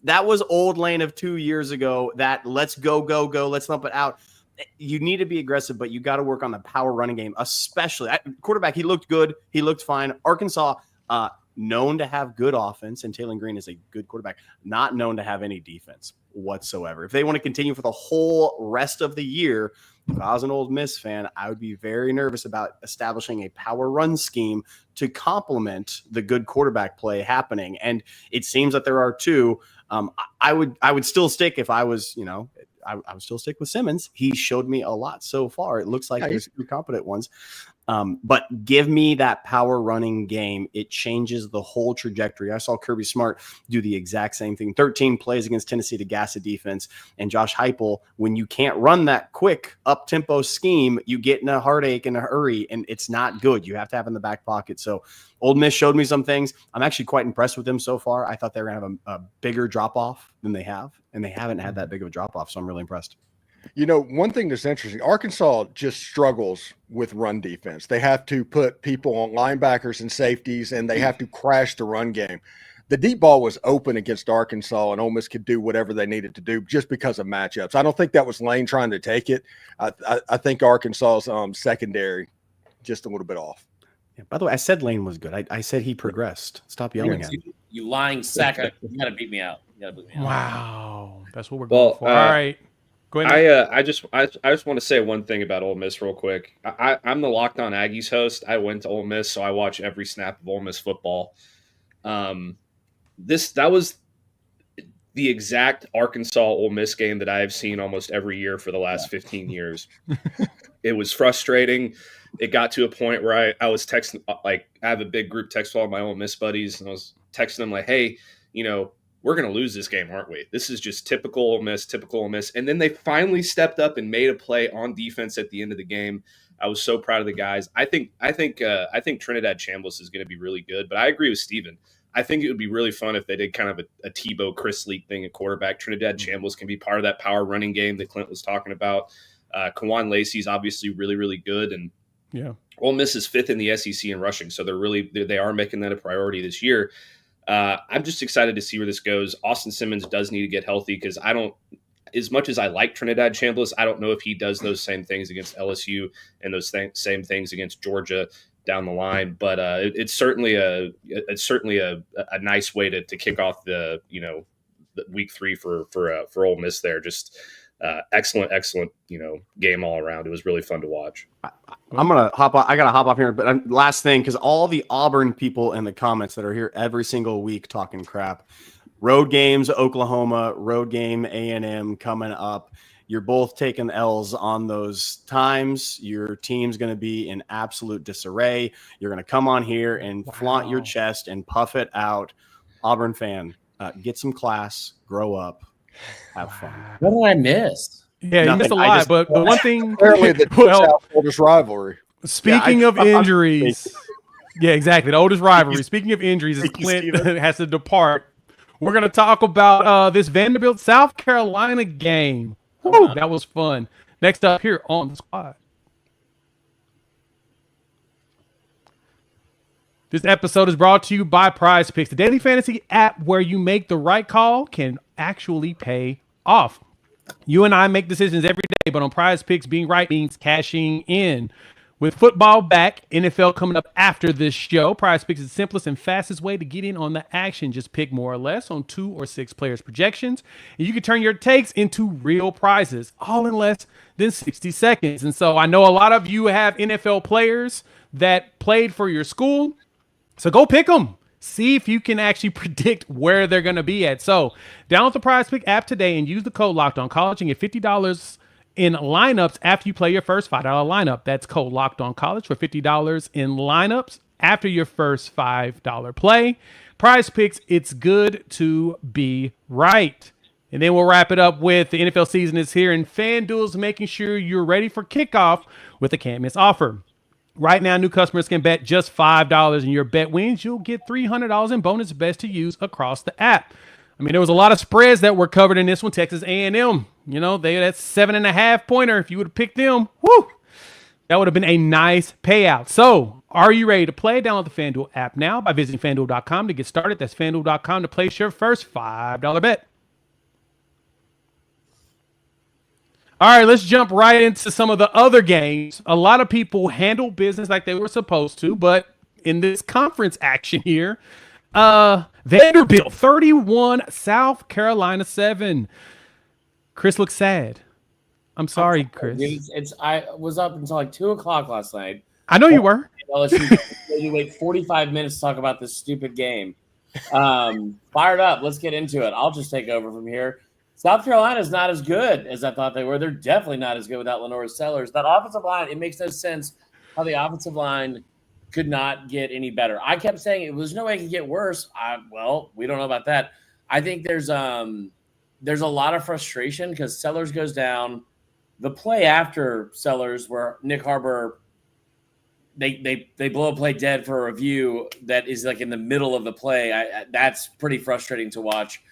That was old Lane of 2 years ago, that let's go, let's thump it out. You need to be aggressive, but you got to work on the power running game, especially quarterback. He looked good. He looked fine. Arkansas, known to have good offense, and Taylor Green is a good quarterback, not known to have any defense whatsoever. If they want to continue for the whole rest of the year, if I was an Ole Miss fan, I would be very nervous about establishing a power run scheme to complement the good quarterback play happening. And it seems that there are two. I would still stick if I was, I would still stick with Simmons. He showed me a lot so far. It looks like there's 2 competent ones. But give me that power running game. It changes the whole trajectory. I saw Kirby Smart do the exact same thing. 13 plays against Tennessee to gas a defense. And Josh Heupel, when you can't run that quick up-tempo scheme, you get in a heartache in a hurry, and it's not good. You have to have in the back pocket. So Ole Miss showed me some things. I'm actually quite impressed with them so far. I thought they were going to have a bigger drop-off than they have, and they haven't had that big of a drop-off, so I'm really impressed. One thing that's interesting, Arkansas just struggles with run defense. They have to put people on linebackers and safeties, and they have to crash the run game. The deep ball was open against Arkansas, and Ole Miss could do whatever they needed to do just because of matchups. I don't think that was Lane trying to take it. I think Arkansas's secondary just a little bit off. Yeah, by the way, I said Lane was good. I said he progressed. Stop yelling at me. You lying sack. You got to beat me out. Wow. That's what we're going for. All right. Go ahead. I just want to say one thing about Ole Miss real quick. I'm the Locked On Aggies host. I went to Ole Miss, so I watch every snap of Ole Miss football. That was the exact Arkansas Ole Miss game that I have seen almost every year for the last 15 years. It was frustrating. It got to a point where I was texting, I have a big group text with all my Ole Miss buddies, and I was texting them like, hey, we're going to lose this game, aren't we? This is just typical Ole Miss. And then they finally stepped up and made a play on defense at the end of the game. I was so proud of the guys. I think Trinidad Chambliss is going to be really good, but I agree with Steven. I think it would be really fun if they did kind of a Tebow, Chris Leak thing at quarterback. Trinidad Chambliss can be part of that power running game that Clint was talking about. Kawan Lacey's obviously really, really good, and Ole Miss is 5th in the SEC in rushing, so they are making that a priority this year. I'm just excited to see where this goes. Austin Simmons does need to get healthy because as much as I like Trinidad Chambliss, I don't know if he does those same things against LSU and those same things against Georgia down the line. But it's certainly a nice way to kick off the week 3 for Ole Miss there. Just excellent game all around. It was really fun to watch. I'm gonna hop on. I gotta hop off here, but last thing, because all the Auburn people in the comments that are here every single week talking crap. Road games, Oklahoma, road game, A&M coming up. You're both taking L's on those times. Your team's going to be in absolute disarray. You're going to come on here and flaunt your chest and puff it out. Auburn fan, get some class, grow up, have fun. What did I miss? Yeah, you missed a lot, but one thing. Apparently, the oldest rivalry. Speaking of injuries, yeah, exactly. The oldest rivalry. Speaking of injuries, as Clint has to depart, we're going to talk about this Vanderbilt South Carolina game. Woo, that was fun. Next up here on the squad. This episode is brought to you by Prize Picks, the daily fantasy app where you make the right call can actually pay off. You and I make decisions every day, but on Prize Picks, being right means cashing in. With football back, NFL coming up after this show, Prize Picks is the simplest and fastest way to get in on the action. Just pick more or less on 2 or 6 players' projections, and you can turn your takes into real prizes, all in less than 60 seconds. And so I know a lot of you have NFL players that played for your school, so go pick them. See if you can actually predict where they're going to be at. So download the Prize Pick app today and use the code LOCKEDONCollege and get $50 in lineups after you play your first $5 lineup. That's code LOCKEDONCollege for $50 in lineups after your first $5 play. Prize Picks, it's good to be right. And then we'll wrap it up with the NFL season is here, and FanDuel's making sure you're ready for kickoff with a can't miss offer. Right now, new customers can bet just $5, and your bet wins. You'll get $300 in bonus bets to use across the app. I mean, there was a lot of spreads that were covered in this one. Texas A&M, that's 7.5 pointer. If you would have picked them, that would have been a nice payout. So, are you ready to play? Download the FanDuel app now by visiting FanDuel.com to get started. That's FanDuel.com to place your first $5 bet. All right, let's jump right into some of the other games. A lot of people handled business like they were supposed to, but in this conference action here, Vanderbilt 31, South Carolina 7. Chris looks sad. I'm sorry, Chris. I was up until like 2:00 last night. I know you were. You wait 45 minutes to talk about this stupid game. Fired up. Let's get into it. I'll just take over from here. South Carolina is not as good as I thought they were. They're definitely not as good without Lenora Sellers. That offensive line, it makes no sense how the offensive line could not get any better. I kept saying there's no way it could get worse. Well, we don't know about that. I think there's a lot of frustration because Sellers goes down. The play after Sellers, where Nick Harbor, they blow a play dead for a review that is like in the middle of the play. That's pretty frustrating to watch.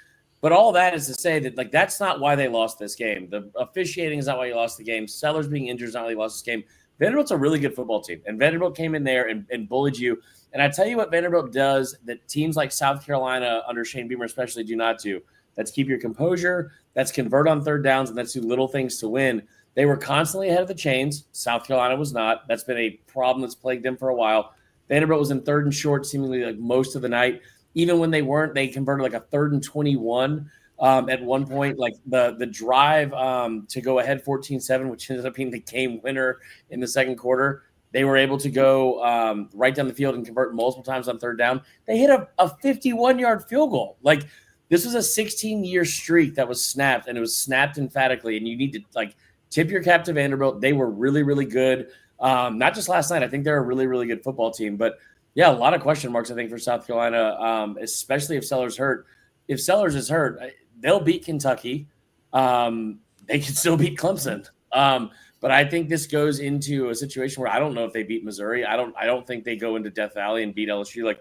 But all that is to say that that's not why they lost this game. The officiating is not why you lost the game. Sellers being injured is not why you lost this game. Vanderbilt's a really good football team, and Vanderbilt came in there and bullied you. And I tell you what Vanderbilt does that teams like South Carolina under Shane Beamer especially do not do. That's keep your composure. That's convert on third downs, and that's do little things to win. They were constantly ahead of the chains. South Carolina was not. That's been a problem that's plagued them for a while. Vanderbilt was in 3rd and short seemingly like most of the night. Even when they weren't, they converted like a 3rd and 21 at one point. Like the drive to go ahead 14-7, which ended up being the game winner in the second quarter. They were able to go right down the field and convert multiple times on third down. They hit a 51-yard field goal. Like this was a 16-year streak that was snapped, and it was snapped emphatically. And you need to tip your cap to Vanderbilt. They were really, really good. Not just last night. I think they're a really, really good football team. But yeah, a lot of question marks, I think, for South Carolina, especially if Sellers hurt. If Sellers is hurt, they'll beat Kentucky. They can still beat Clemson. But But I think this goes into a situation where I don't know if they beat Missouri. I don't think they go into Death Valley and beat LSU. Like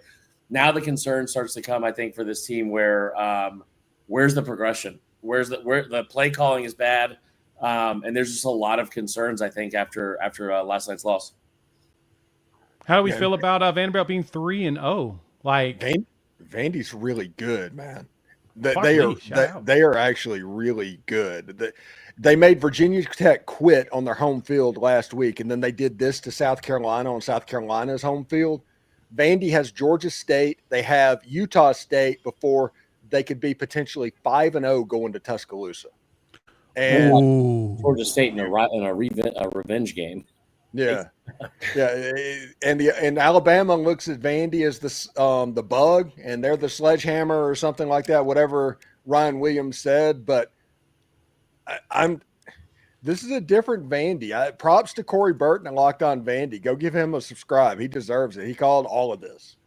now the concern starts to come, I think, for this team where where's the progression? Where the play calling is bad. And there's just a lot of concerns, I think, after last night's loss. How do we feel about Vanderbilt being 3-0? Like Vandy's really good, man. They are actually really good. They made Virginia Tech quit on their home field last week, and then they did this to South Carolina on South Carolina's home field. Vandy has Georgia State. They have Utah State before they could be potentially 5-0 going to Tuscaloosa. And Georgia State in a revenge game. Yeah, yeah, and Alabama looks at Vandy as the bug, and they're the sledgehammer or something like that. Whatever Ryan Williams said, but this is a different Vandy. Props to Corey Burton and Locked On Vandy. Go give him a subscribe. He deserves it. He called all of this,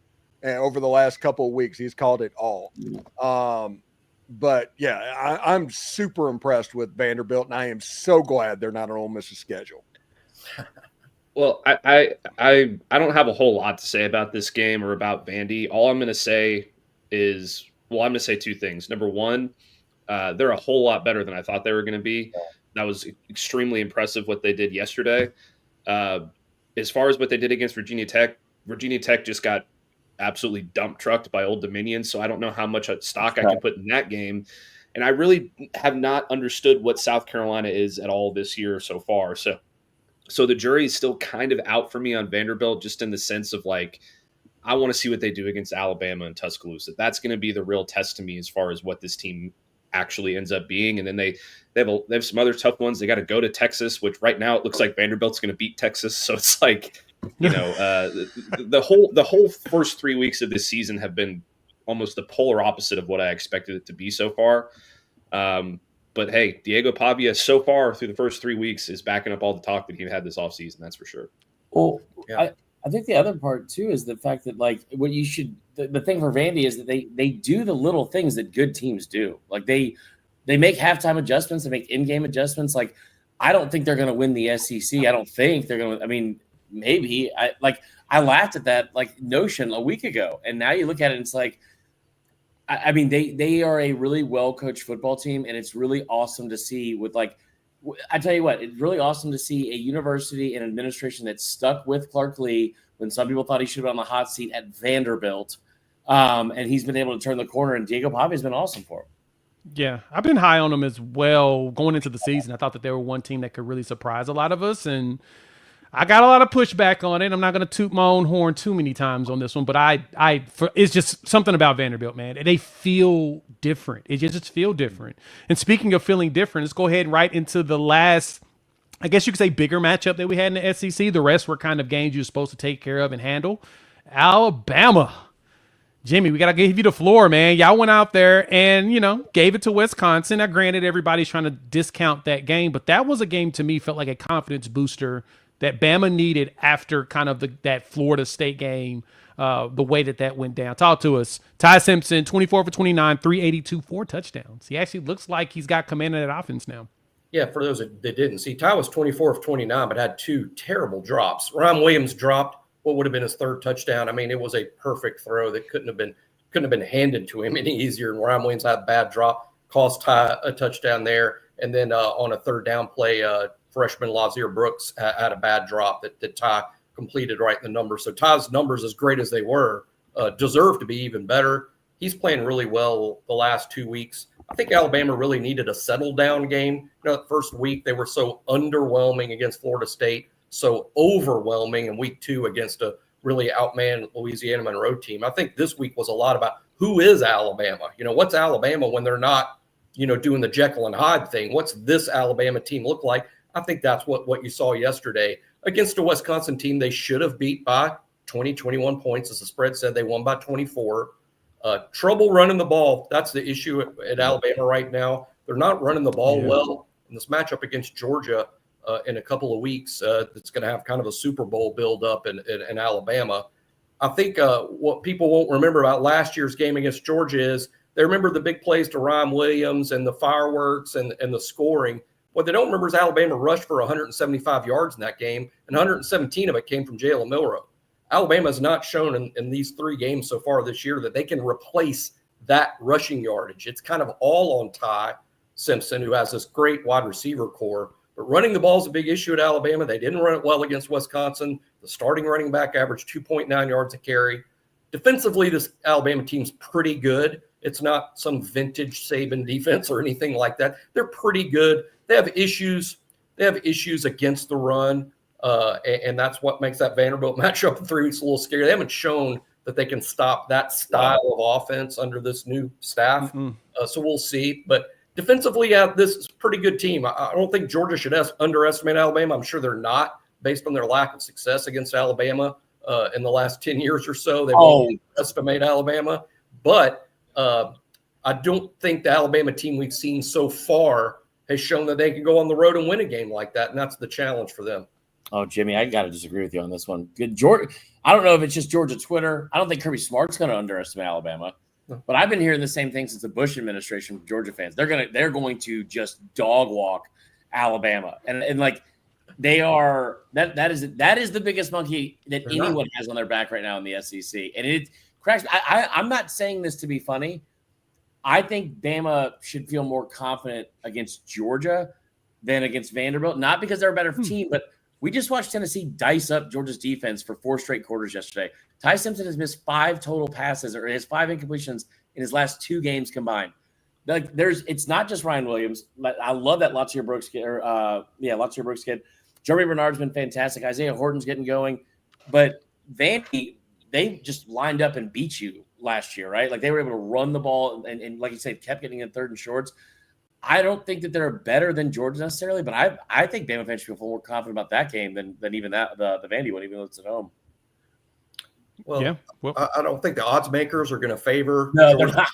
and over the last couple of weeks, he's called it all. But yeah, I'm super impressed with Vanderbilt, and I am so glad they're not on Ole Miss's schedule. Well, I don't have a whole lot to say about this game or about Vandy. All I'm going to say is, I'm going to say two things. Number one, they're a whole lot better than I thought they were going to be. That was extremely impressive what they did yesterday. As far as what they did against Virginia Tech just got absolutely dump trucked by Old Dominion, so I don't know how much stock I can put in that game. And I really have not understood what South Carolina is at all this year so far. So the jury is still kind of out for me on Vanderbilt, just in the sense of like, I want to see what they do against Alabama and Tuscaloosa. That's going to be the real test to me as far as what this team actually ends up being. And then they have some other tough ones. They got to go to Texas, which right now it looks like Vanderbilt's going to beat Texas. So it's like, the whole first 3 weeks of this season have been almost the polar opposite of what I expected it to be so far. But hey, Diego Pavia so far through the first 3 weeks is backing up all the talk that he had this offseason. That's for sure. Well, yeah. I think the other part too is the fact that like what you should the thing for Vandy is that they do the little things that good teams do. Like they make halftime adjustments, they make in-game adjustments. Like I don't think they're going to win the SEC. I don't think they're going to. I mean, maybe I laughed at that like notion a week ago, and now you look at it and it's like. I mean, they are a really well-coached football team, and it's really awesome to see with like – I tell you what, it's really awesome to see a university and administration that stuck with Clark Lee when some people thought he should have been on the hot seat at Vanderbilt, and he's been able to turn the corner, and Diego Pavia has been awesome for him. Yeah, I've been high on them as well going into the season. I thought that they were one team that could really surprise a lot of us, and – I got a lot of pushback on it. I'm not going to toot my own horn too many times on this one, but it's just something about Vanderbilt, man. They feel different. It just feel different. And speaking of feeling different, let's go ahead right into the last, I guess you could say, bigger matchup that we had in the SEC. The rest were kind of games you're supposed to take care of and handle. Alabama. Jimmy, we got to give you the floor, man. Y'all went out there and, gave it to Wisconsin. Now, granted, everybody's trying to discount that game, but that was a game to me felt like a confidence booster that Bama needed after kind of that Florida State game, the way that went down. Talk to us. Ty Simpson, 24 for 29, 382, 4 touchdowns. He actually looks like he's got command of that offense now. Yeah, for those that didn't see, Ty was 24 of 29, but had 2 terrible drops. Ryan Williams dropped what would have been his 3rd touchdown. I mean, it was a perfect throw that couldn't have been handed to him any easier. And Ryan Williams had a bad drop, cost Ty a touchdown there. And then on a 3rd down play, freshman Lazier Brooks had a bad drop that Ty completed right in the numbers. So Ty's numbers, as great as they were, deserve to be even better. He's playing really well the last 2 weeks. I think Alabama really needed a settle-down game. The first week they were so underwhelming against Florida State, so overwhelming in week 2 against a really outmanned Louisiana Monroe team. I think this week was a lot about who is Alabama. What's Alabama when they're not, doing the Jekyll and Hyde thing? What's this Alabama team look like? I think that's what you saw yesterday against a Wisconsin team they should have beat by 20, 21 points. As the spread said, they won by 24. Trouble running the ball. That's the issue at Alabama right now. They're not running the ball well. In this matchup against Georgia in a couple of weeks, it's going to have kind of a Super Bowl build-up in Alabama. I think what people won't remember about last year's game against Georgia is they remember the big plays to Ryan Williams and the fireworks and the scoring. What they don't remember is Alabama rushed for 175 yards in that game, and 117 of it came from Jalen Milroe. Alabama has not shown in these 3 games so far this year that they can replace that rushing yardage. It's kind of all on Ty Simpson, who has this great wide receiver core. But running the ball is a big issue at Alabama. They didn't run it well against Wisconsin. The starting running back averaged 2.9 yards a carry. Defensively, this Alabama team's pretty good. It's not some vintage Saban defense or anything like that. They're pretty good. They have issues. They have issues against the run, and that's what makes that Vanderbilt matchup in 3 weeks a little scary. They haven't shown that they can stop that style of offense under this new staff. So we'll see. But defensively, this is a pretty good team. I don't think Georgia should underestimate Alabama. I'm sure they're not, based on their lack of success against Alabama in the last 10 years or so. They won't underestimate Alabama. But I don't think the Alabama team we've seen so far has shown that they can go on the road and win a game like that, and that's the challenge for them. Oh, Jimmy, I got to disagree with you on this one. Good, Georgia. I don't know if it's just Georgia Twitter. I don't think Kirby Smart's going to underestimate Alabama, but I've been hearing the same thing since the Bush administration from Georgia fans. They're going to just dog walk Alabama, and like they are. That is the biggest monkey that anyone has on their back right now in the SEC, and it cracks. I'm not saying this to be funny. I think Bama should feel more confident against Georgia than against Vanderbilt, not because they're a better team, but we just watched Tennessee dice up Georgia's defense for 4 straight quarters yesterday. Ty Simpson has missed 5 total passes, or has 5 incompletions in his last 2 games combined. Like it's not just Ryan Williams. I love that Latavier Brooks kid. Latavier Brooks kid. Jeremy Bernard's been fantastic. Isaiah Horton's getting going, but Vandy, they just lined up and beat you last year, right? Like they were able to run the ball and like you said, kept getting in 3rd and shorts. I don't think that they're better than Georgia necessarily, but I think Bama fans should feel more confident about that game than even the Vandy one, even though it's at home. Well, yeah. I don't think the odds makers are going to favor Georgia.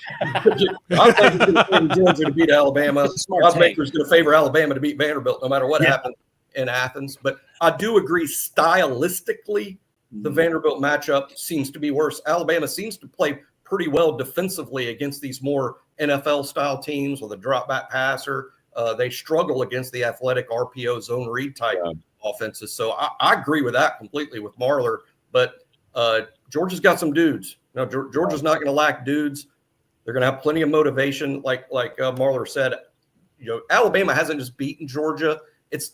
Odds makers are going to favor Georgia to beat Alabama. Odds makers going to favor Alabama to beat Vanderbilt, no matter what happens in Athens. But I do agree, stylistically, the Vanderbilt matchup seems to be worse. Alabama seems to play pretty well defensively against these more NFL-style teams with a drop-back passer. They struggle against the athletic RPO zone read type offenses. So I agree with that completely with Marler. But Georgia's got some dudes. Now, Georgia's not going to lack dudes. They're going to have plenty of motivation, like Marler said. Alabama hasn't just beaten Georgia.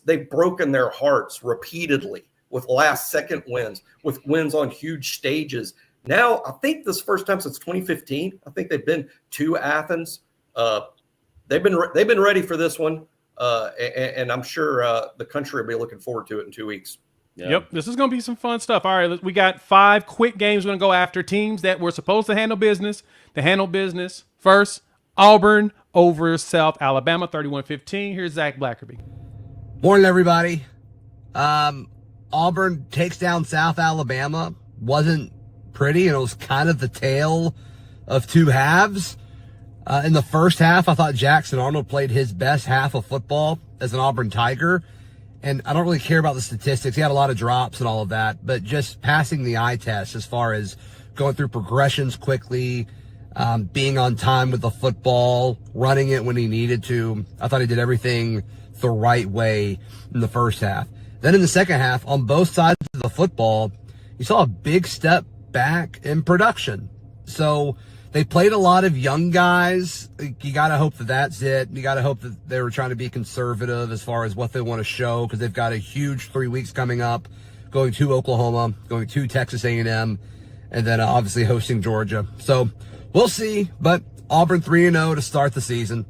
They've broken their hearts repeatedly with last-second wins, with wins on huge stages. Now, I think this first time since 2015, I think they've been to Athens. They've been ready for this one, and I'm sure the country will be looking forward to it in 2 weeks. Yep, this is going to be some fun stuff. All right, we got 5 quick games. We're going to go after teams that were supposed to handle business. They handled business. First, Auburn over South Alabama, 31-15. Here's Zach Blackerby. Morning, everybody. Auburn takes down South Alabama. Wasn't pretty, and it was kind of the tale of 2 halves. In the first half, I thought Jackson Arnold played his best half of football as an Auburn Tiger. And I don't really care about the statistics. He had a lot of drops and all of that, but just passing the eye test as far as going through progressions quickly, being on time with the football, running it when he needed to. I thought he did everything the right way in the first half. Then in the second half, on both sides of the football, you saw a big step back in production. So they played a lot of young guys. You got to hope that that's it. You got to hope that they were trying to be conservative as far as what they want to show, because they've got a huge 3 weeks coming up, going to Oklahoma, going to Texas A&M, and then obviously hosting Georgia. So we'll see, but Auburn 3-0 to start the season.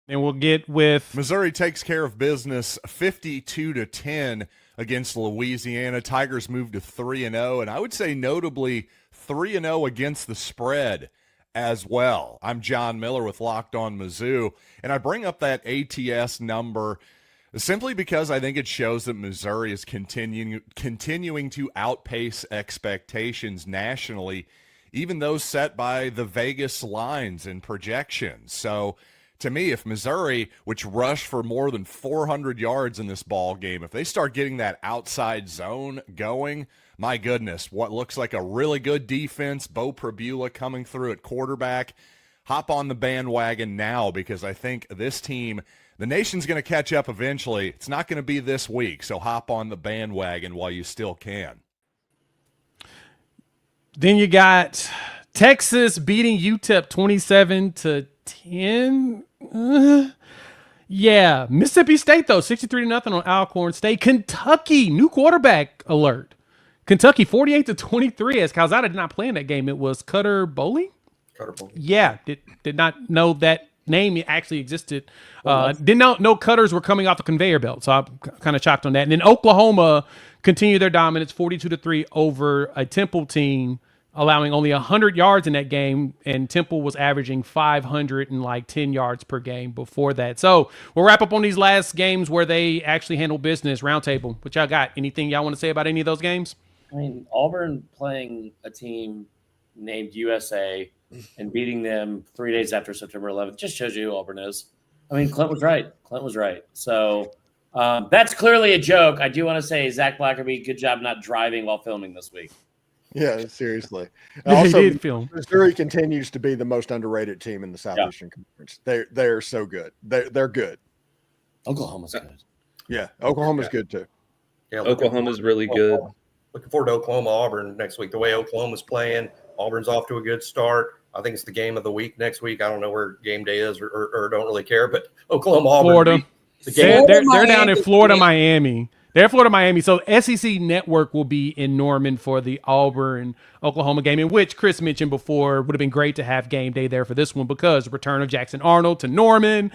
And we'll get with Missouri takes care of business 52-10 against Louisiana. Tigers moved to 3-0, and I would say notably 3-0 against the spread as well. I'm John Miller with Locked On Mizzou, and I bring up that ATS number simply because I think it shows that Missouri is continuing to outpace expectations nationally, even those set by the Vegas lines and projections. So to me, if Missouri, which rushed for more than 400 yards in this ball game, if they start getting that outside zone going, my goodness, what looks like a really good defense, Bo Prabula coming through at quarterback, hop on the bandwagon now, because I think this team, The nation's going to catch up eventually. It's not going to be this week, so hop on the bandwagon while you still can. Then you got Texas beating UTEP 27-10. Yeah, Mississippi State though 63-0 on Alcorn State. Kentucky new quarterback alert. Kentucky 48-23 as Calzada did not play in that game. It was Cutter Bowling. Yeah, did not know that name actually existed. Didn't know cutters were coming off the conveyor belt, so I'm kind of shocked on that. And then Oklahoma continued their dominance 42-3 over a Temple team, allowing only 100 yards in that game, and Temple was averaging 510 yards per game before that. So we'll wrap up on these last games where they actually handle business. Roundtable, what y'all got? Anything y'all want to say about any of those games? I mean, Auburn playing a team named USA and beating them 3 days after September 11th just shows you who Auburn is. I mean, Clint was right. So that's clearly a joke. I do want to say, Zach Blackerby, good job not driving while filming this week. Yeah, seriously. He Also, did film. Missouri continues to be the most underrated team in the Southeastern Conference. They're so good. They're good. Oklahoma's good. Yeah, Oklahoma's good too. Yeah, Oklahoma's really good. Looking forward to Oklahoma Auburn next week. The way Oklahoma's playing, Auburn's off to a good start. I think it's the game of the week next week. I don't know where game day is or don't really care, but Oklahoma Auburn. Florida. They're down in Florida, Miami. They're Florida, Miami. So SEC Network will be in Norman for the Auburn Oklahoma game, in which Chris mentioned before would have been great to have game day there for this one because the return of Jackson Arnold to Norman,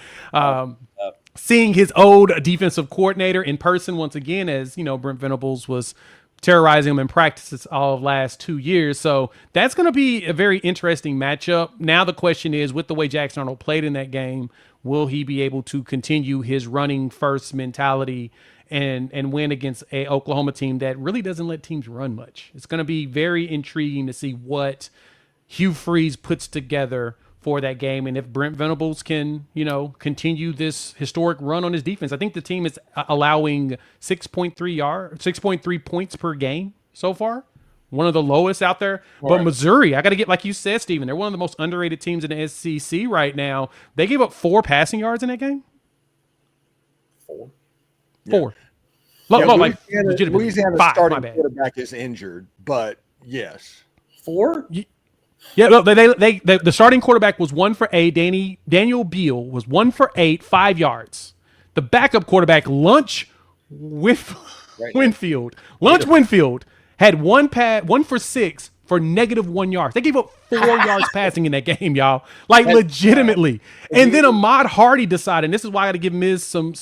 seeing his old defensive coordinator in person once again, as you know, Brent Venables was terrorizing him in practices all of last 2 years. So that's going to be a very interesting matchup. Now the question is, with the way Jackson Arnold played in that game, will he be able to continue his running first mentality and win against a Oklahoma team that really doesn't let teams run much? It's going to be very intriguing to see what Hugh Freeze puts together for that game, and if Brent Venables can, continue this historic run on his defense. I think the team is allowing 6.3 points per game so far, one of the lowest out there. Right. But Missouri, I got to get, like you said, Stephen, they're one of the most underrated teams in the SEC right now. They gave up 4 passing yards in that game. 4. Louisiana's starting quarterback is injured, but yes. 4? Yeah, no, the starting quarterback was 1 for 8. Daniel Beal was 1 for 8, 5 yards. The backup quarterback, Winfield had 1 for 6 for -1 yard. They gave up 4 yards passing in that game, y'all. Like legitimately. And then Ahmad Hardy decided, and this is why I got to give Miz some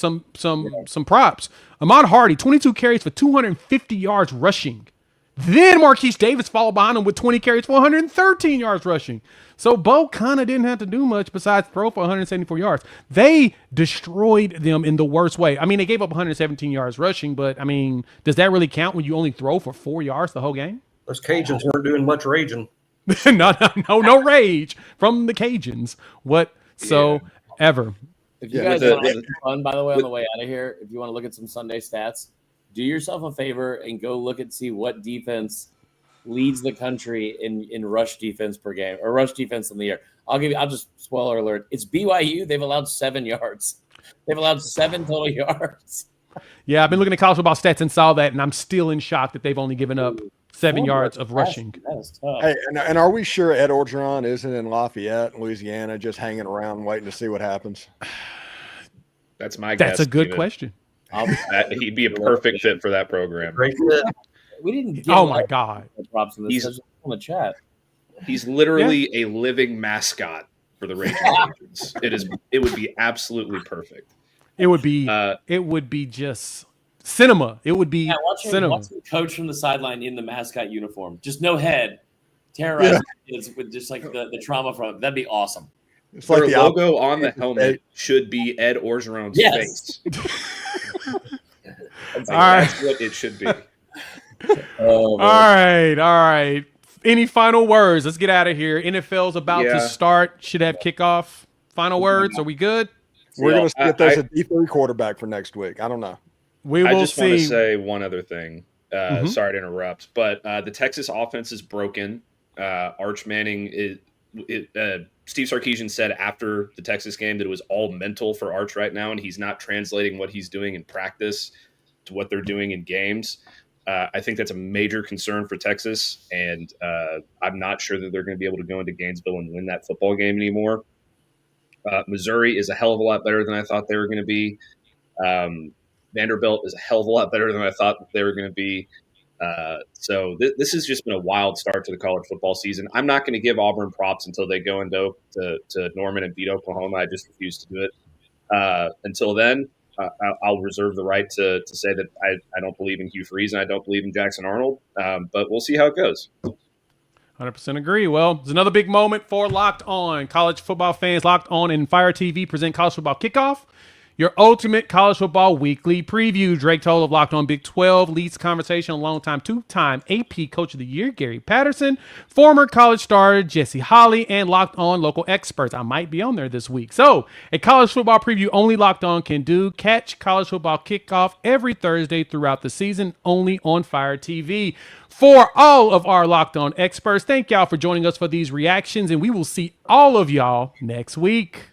props. Ahmad Hardy, 22 carries for 250 yards rushing. Then Marquise Davis followed behind him with 20 carries for 113 yards rushing. So Bo kind of didn't have to do much besides throw for 174 yards. They destroyed them in the worst way. I mean, they gave up 117 yards rushing, but I mean, does that really count when you only throw for 4 yards the whole game? Those Cajuns weren't doing much raging. no rage from the Cajuns whatsoever. If you guys want to have fun, by the way, on the way out of here, if you want to look at some Sunday stats, do yourself a favor and go look and see what defense leads the country in rush defense per game or rush defense in the year. I'll just spoiler alert. It's BYU. They've allowed 7 yards. They've allowed 7 total yards. Yeah, I've been looking at college football stats and saw that, and I'm still in shock that they've only given up 7 yards of rushing. That's tough. Hey, and are we sure Ed Orgeron isn't in Lafayette, Louisiana, just hanging around waiting to see what happens? That's my guess. That's a good question. He'd be a perfect fit for that program. Great fit. We didn't get my God. Props in this on the chat. He's literally a living mascot for the Raging Cajuns. It would be absolutely perfect. It would be just cinema. It would be cinema. Watch the coach from the sideline in the mascot uniform, just no head, terrorizing kids with just like the trauma from it. That'd be awesome. It's like the logo on the helmet should be Ed Orgeron's face. That's what it should be. All right. Any final words? Let's get out of here. NFL's about to start. Should have kickoff. Final words. Are we good? We're going to see if there's a D3 quarterback for next week. I don't know. We will see. I just want to say one other thing. Sorry to interrupt, but the Texas offense is broken. Arch Manning Steve Sarkisian said after the Texas game that it was all mental for Arch right now, and he's not translating what he's doing in practice to what they're doing in games. I think that's a major concern for Texas, and I'm not sure that they're going to be able to go into Gainesville and win that football game anymore. Missouri is a hell of a lot better than I thought they were going to be. Vanderbilt is a hell of a lot better than I thought they were going to be. So this has just been a wild start to the college football season. I'm not going to give Auburn props until they go into to Norman and beat Oklahoma. I just refuse to do it. Until then, I'll reserve the right to say that I don't believe in Hugh Freeze and I don't believe in Jackson Arnold. But we'll see how it goes. 100% agree. Well, it's another big moment for Locked On. College football fans, Locked On and Fire TV present College Football Kickoff, your ultimate college football weekly preview. Drake Toll of Locked On Big 12 leads conversation, longtime two-time AP Coach of the Year, Gary Patterson, former college star Jesse Holley, and Locked On local experts. I might be on there this week. So, a college football preview only Locked On can do. Catch College Football Kickoff every Thursday throughout the season, only on Fire TV. For all of our Locked On experts, thank y'all for joining us for these reactions, and we will see all of y'all next week.